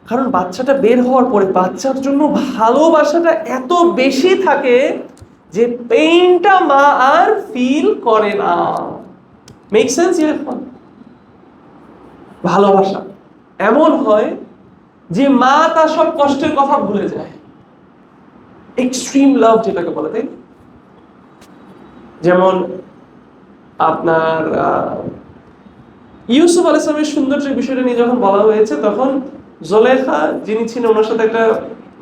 কারণ বাচ্চাটা বের হওয়ার পরে বাচ্চার জন্য ভালোবাসাটা এত বেশি থাকে যে পেইনটা মা আর ফিল করে না। Make sense? ভালোবাসা এমন হয় যে মা তার সব কষ্টের কথা ভুলে যায়। এক্সট্রিম লাভ যেটাকে বলে, তাই? যেমন আপনার ইউসুফ আলাইহিস সালামের সৌন্দর্যের বিষয়টা নিয়ে যখন বলা হয়েছে, তখন জুলেখা যিনি ছিলেন ওনার সাথে একটা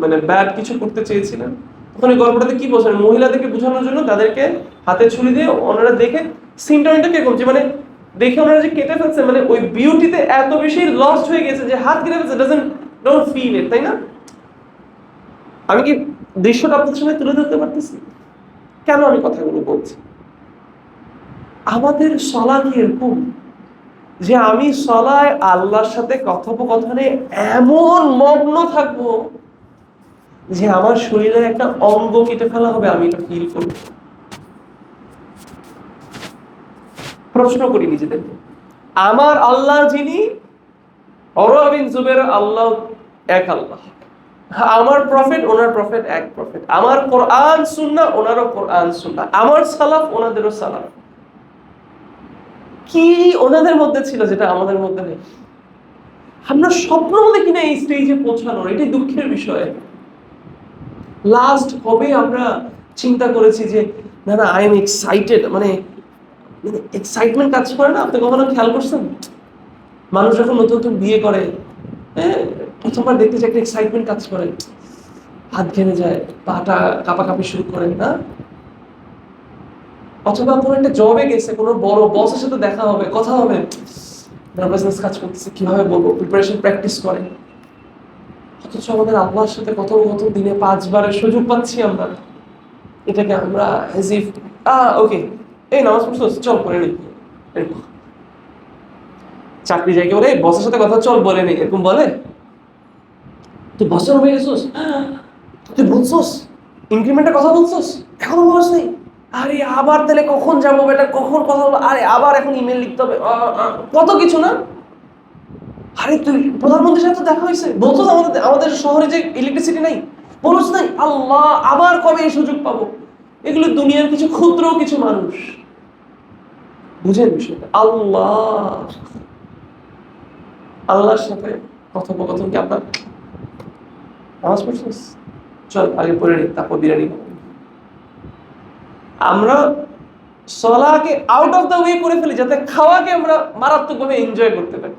মানে ব্যাড কিছু করতে চেয়েছিলেন, তখন এই গল্পটাতে কি বলছেন, মহিলাদেরকে বোঝানোর জন্য তাদেরকে হাতে ছুরি দিয়ে ওনারা দেখে সিনটা কিরকম, যে মানে দেখে ওনারা যে কেটে ফেলছে, মানে ওই বিউটিতে এত বেশি লস্ট হয়ে গেছে যে হাত কেটে ফেলছে, ডোন্ট ফিল ইট, তাই না? আমি কি দৃশ্যটা আপনাদের সামনে তুলে ধরতে পারতেছি? কেন আমি কথাগুলো বলছি? আমাদের সলা কি এরকম যে আমি সলায় আল্লাহর সাথে কথোপকথনে এমন মগ্ন থাকবো যে আমার শরীরের একটা অঙ্গ কেটে ফেলা হবে, আমি এটা ফিল করব? প্রশ্ন করি নিজেদের, আমার আল্লাহ যিনি উরওয়া বিন জুবাইর, আল্লাহ এক আল্লাহ, আমার প্রফেট ওনার প্রফেট এক প্রফেট, আমার কোরআন সুন্নাহ ওনারও কোরআন সুন্নাহ, আমার সালাফ ওনাদেরও সালাফ। কি ওনাদের মধ্যে ছিল যেটা আমাদের মধ্যে নেই? আমরা স্বপ্ন দেখি না এই স্টেজে পৌঁছানোর, এটাই দুঃখের বিষয়। লাস্ট কবে আমরা চিন্তা করেছি যে না না আই এম এক্সাইটেড, মানে এক্সাইটমেন্ট কাজ করে না? আপনি কখনো খেয়াল করছেন মানুষ যখন নতুন নতুন বিয়ে করে, প্রথমবার দেখতে যে একটা এক্সাইটমেন্ট কাজ করে, হাত ঘেমে যায়, পাটা কাঁপাকাঁপি শুরু করে না? অথবা কোনো একটা জবে গেছে, কোনো বড় বসের সাথে দেখা হবে, কথা হবে, নার্ভাসনেস কাজ করতেছে, কিভাবে বলবো, প্রিপারেশন প্র্যাকটিস করে। অথচ আমাদের আল্লাহর সাথে কত দিনে 5 বারের সুযোগ পাচ্ছি আমরা, এটাকে আমরা হেজিফ ওকে এই নামাজ পড়ছস চল পড়ে নি, এরকম। চাকরি জায়গায় বলে বসের সাথে কথা চল বলে নি, এরকম বলে? তুই বসের হয়ে গেছিস, তুই বলছস ইনক্রিমেন্টের কথা বলছস, এখনো বলছ নেই, আরে আবার তাহলে কখন যাবো বেটা, কখন কথা বলবো, আরে আবার এখন ইমেল লিখতে হবে, কত কিছু না? আরে তুই প্রধানমন্ত্রীর সাথে দেখা হয়েছে, বলছস আমাদের শহরে যে ইলেকট্রিসিটি নাই, বলছ নাই, আল্লাহ আবার কবে এই সুযোগ পাবো? এগুলো দুনিয়ার কিছু ক্ষুদ্র কিছু মানুষ। বুঝেন বিষয়টা? আল্লাহর সাথে কথোপকথন কি আপনার নামাজ পড়ছিস চল আগে পড়ে নি তারপর বিরিয়ানি। আমরা সলাকে আউট অফ দ্য ওয়ে করে ফেলি যাতে খাওয়াকে আমরা মারাত্মকভাবে এনজয় করতে পারি।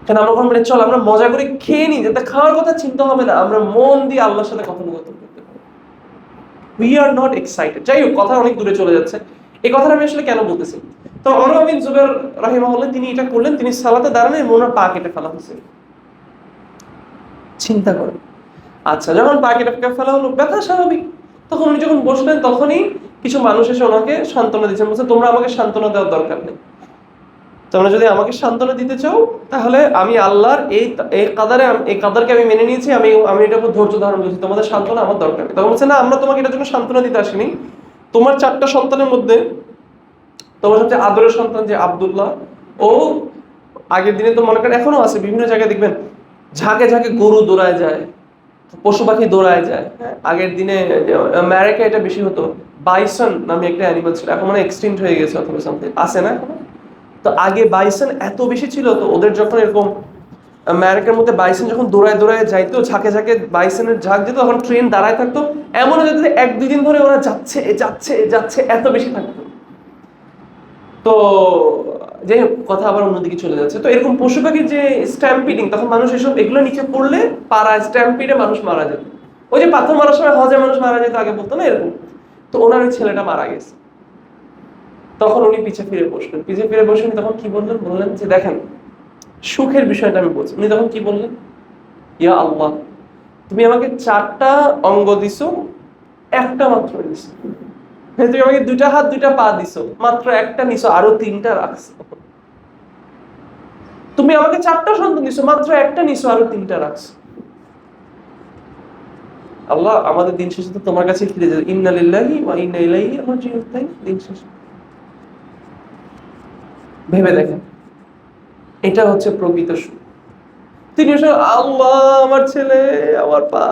কেন আমরা কোন মানে চল আমরা মজা করে খেয়ে নিই যাতে খাওয়ার কথা চিন্তা হবে না, আমরা মন দিয়ে আল্লাহর সাথে কথোপকথন করতে পারি। We are not excited. যাই হোক, কথা অনেক দূরে চলে যাচ্ছে। এই কথাটা আমি আসলে কেন বলতেছি, তো উরওয়া বিন জুবাইর রাহিমাহুল্লাহ তিনি এটা করলেন, তিনি সালাতে দাঁড়ালেন এবং ওনার পা কেটে ফেলা হয়েছে। চিন্তা করেন। আচ্ছা, যখন পা কেটে ফেলা হলো, ব্যথা স্বাভাবিক। তখন উনি যখন বসলেন তখনই কিছু মানুষ এসে ওনাকে সান্ত্বনা দিচ্ছেন, বলছে তোমরা আমাকে সান্ত্বনা দেওয়ার দরকার নেই, তোমরা যদি আমাকে সান্ত্বনা দিতে চাও তাহলে আমি আল্লাহর এই কাদারকে আমি মেনে নিয়েছি, আমি এটার উপর ধৈর্য ধারণ করছি, তোমাদের সান্ত্বনা আমার দরকার নেই। তখন বলছে না, আমরা তোমাকে এটার জন্য সান্ত্বনা দিতে আসিনি। তোমার 4টা সন্তানের মধ্যে তোমার সবচেয়ে আদরের সন্তান যে আব্দুল্লাহ, ও আগের দিনে তো মনে করেন এখনো আছে, বিভিন্ন জায়গায় দেখবেন ঝাঁকে ঝাঁকে গরু দৌড়ায় যায়, পশু পাখি দৌড়ায় যায়। হ্যাঁ, আগের দিনে আমেরিকা এটা বেশি হতো। বাইসন নামে একটা অ্যানিমাল ছিল, এখন মানে এক্সটিংক্ট হয়ে গেছে অথবা সামথিং, আছে না এখন? তো আগে বাইসন এত বেশি ছিল, তো ওদের যখন এরকম আমেরিকার মধ্যে বাইসন যখন দৌড়ায় দৌড়ায় যাইতো, ঝাঁকে ঝাঁকে বাইসনের ঝাঁক যেত, তখন ট্রেন দাঁড়ায় থাকতো, এমন হয়ে যেত 1-2 দিন ধরে ওরা যাচ্ছে যাচ্ছে যাচ্ছে, এত বেশি থাকতো। তো যাই হোক, কথা আবার অন্যদিকে চলে যাচ্ছে। তো এরকম পশু পাখির যে স্ট্যাম্পিডিং, তখন মানুষ এগুলো নিচে পড়লে পাড়া স্ট্যাম্পিডে মানুষ মারা যেত। ওই যে পাথর মারার সময় হজে মানুষ মারা যেত আগে, বলতো না এরকম। তো ওনার ওই ছেলেটা মারা গেছে, তখন উনি পিছে ফিরে বসলেন। তখন কি বললেন যে দেখেন, সুখের বিষয়টা আমি বলছি। উনি তখন কি বললেন, ইয়া আল্লাহ, তুমি আমাকে 4টা অঙ্গ দিছো, একটা মাত্র দিছো। তুমি আমাকে 2টা হাত 2টা পা দিছো, মাত্র একটা নিছো, আরো 3টা রাখছো। তুমি আমাকে 4টা সন্তান দিছো, মাত্র একটা নিছো, আরো 3টা রাখছো। আল্লাহ, আমাদের দিন শেষে তো তোমার কাছে ফিরে যাবে, ইন্না লিল্লাহি ওয়া ইন্না ইলাইহি রাজিউন। তাই দিন শেষে ভেবে দেখেন, এটা হচ্ছে প্রকৃত সুখ। তিনি আল্লাহ, আমার ছেলে, আমার পা,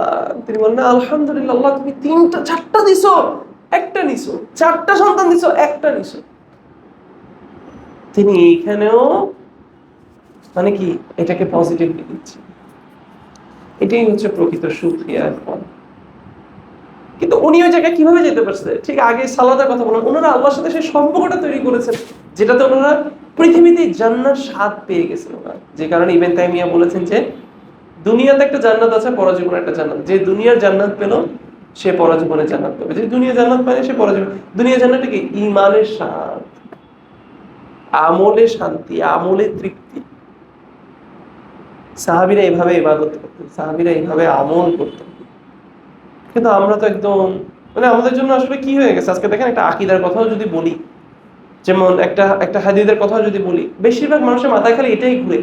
তিনি বলেন আলহামদুলিল্লাহ, আল্লাহ তুমি 4টা দিছো, একটা নিছো, 4টা সন্তান দিছো, একটা নিছো। তিনি এইখানেও মানে কি এটাকে পজিটিভলি দিচ্ছে। এটাই হচ্ছে প্রকৃত সুখ। কিন্তু উনি ওই জায়গায় কিভাবে যেতে পারছে? ঠিক আগে সালাতের কথা বললাম, ওনারা আল্লাহর সাথে সেই সম্পর্কটা তৈরি করেছেন যেটাতে ওনারা পৃথিবীতে জান্নাত স্বাদ পেয়ে গেছেন। যে কারণে ইবনে তাইমিয়া বলেছেন যে দুনিয়াতে একটা জান্নাত আছে, পরজীবনে একটা জান্নাত। যে দুনিয়ার জান্নাত পেল সে পরজীবনে জান্নাত পাবে, যে দুনিয়া জান্নাত পায় সে পরজীবনে। দুনিয়া জান্নাতটা কি? ঈমানের স্বাদ, আমলে শান্তি, আমলে তৃপ্তি। সাহাবীরা এইভাবে ইবাদত করতেন, সাহাবীরা এইভাবে আমল করতেন। কিন্তু আমরা তো একদম মানে আমাদের জন্য আসলে কি হয়ে গেছে আজকে দেখেন, একটা আকীদার কথাও যদি বলি, যেমন একটা হাদিসের কথাও যদি বলি, বেশিরভাগ মানুষের মাথায় খালি এটাই ঘুরে,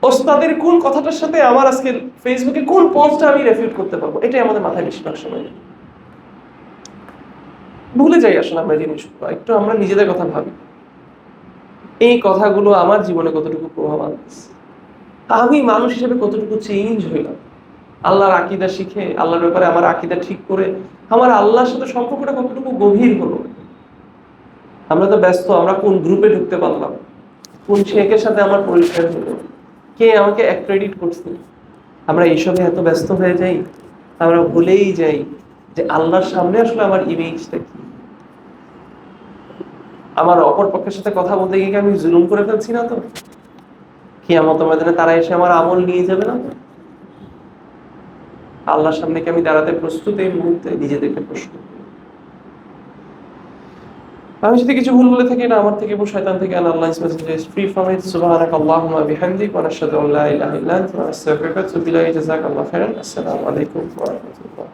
ওস্তাদের কোন কথাটার সাথে আমার আজকে ফেসবুকে কোন পোস্টটা আমি রেফিউট করতে পারবো, এটাই আমাদের মাথায় বেশিরভাগ সময়। ভুলে যাই আসলে আমরা জিনিসগুলো, একটু আমরা নিজেদের কথা ভাবি, এই কথাগুলো আমার জীবনে কতটুকু প্রভাব আনতেছে, আমি মানুষ হিসেবে কতটুকু চেঞ্জ হইলাম, আল্লাহর আকীদা শিখে, আল্লাহর ব্যাপারে আমার আকীদা ঠিক করে আমার আল্লাহর সাথে সম্পর্কটা কতটুকু গভীর হলো। আমরা তো ব্যস্ত, আমরা কোন গ্রুপে ঢুকতে পারলাম, কোন শেখের সাথে আমার পরিচয় হলো, কে আমাকে অ্যাক্রেডিট করছে, আমরা এইসবে এত ব্যস্ত হয়ে যাই, আমরা ভুলেই যাই যে আল্লাহর সামনে আসলে আমার ইমেজটা কি। আমার অপর পক্ষের সাথে কথা বলতে গিয়ে আমি জুলুম করে ফেলছি না তো? কিয়ামতের ময়দানে তারা এসে আমার আমল নিয়ে যাবে না তো? আল্লাহর সামনে কি আমি দাঁড়াতে প্রস্তুত? এই মুহূর্তে নিজেদেরকে প্রশ্ন। আমি যদি কিছু ভুল বলে থাকি, এটা আমার থেকে এবং শয়তান থেকে। আল্লাহ ইজ ফ্রি ফ্রম ইট। সুবহানাকাল্লাহুম্মা ওয়া বিহামদিক ওয়া নাশহাদু আল্লা ইলাহা ইল্লা আনতা নাস্তাগফিরুকা ওয়া নাতুবু ইলাইক। জাযাকাল্লাহু খাইরান। আসসালামু আলাইকুম ওয়া রাহমাতুল্লাহ।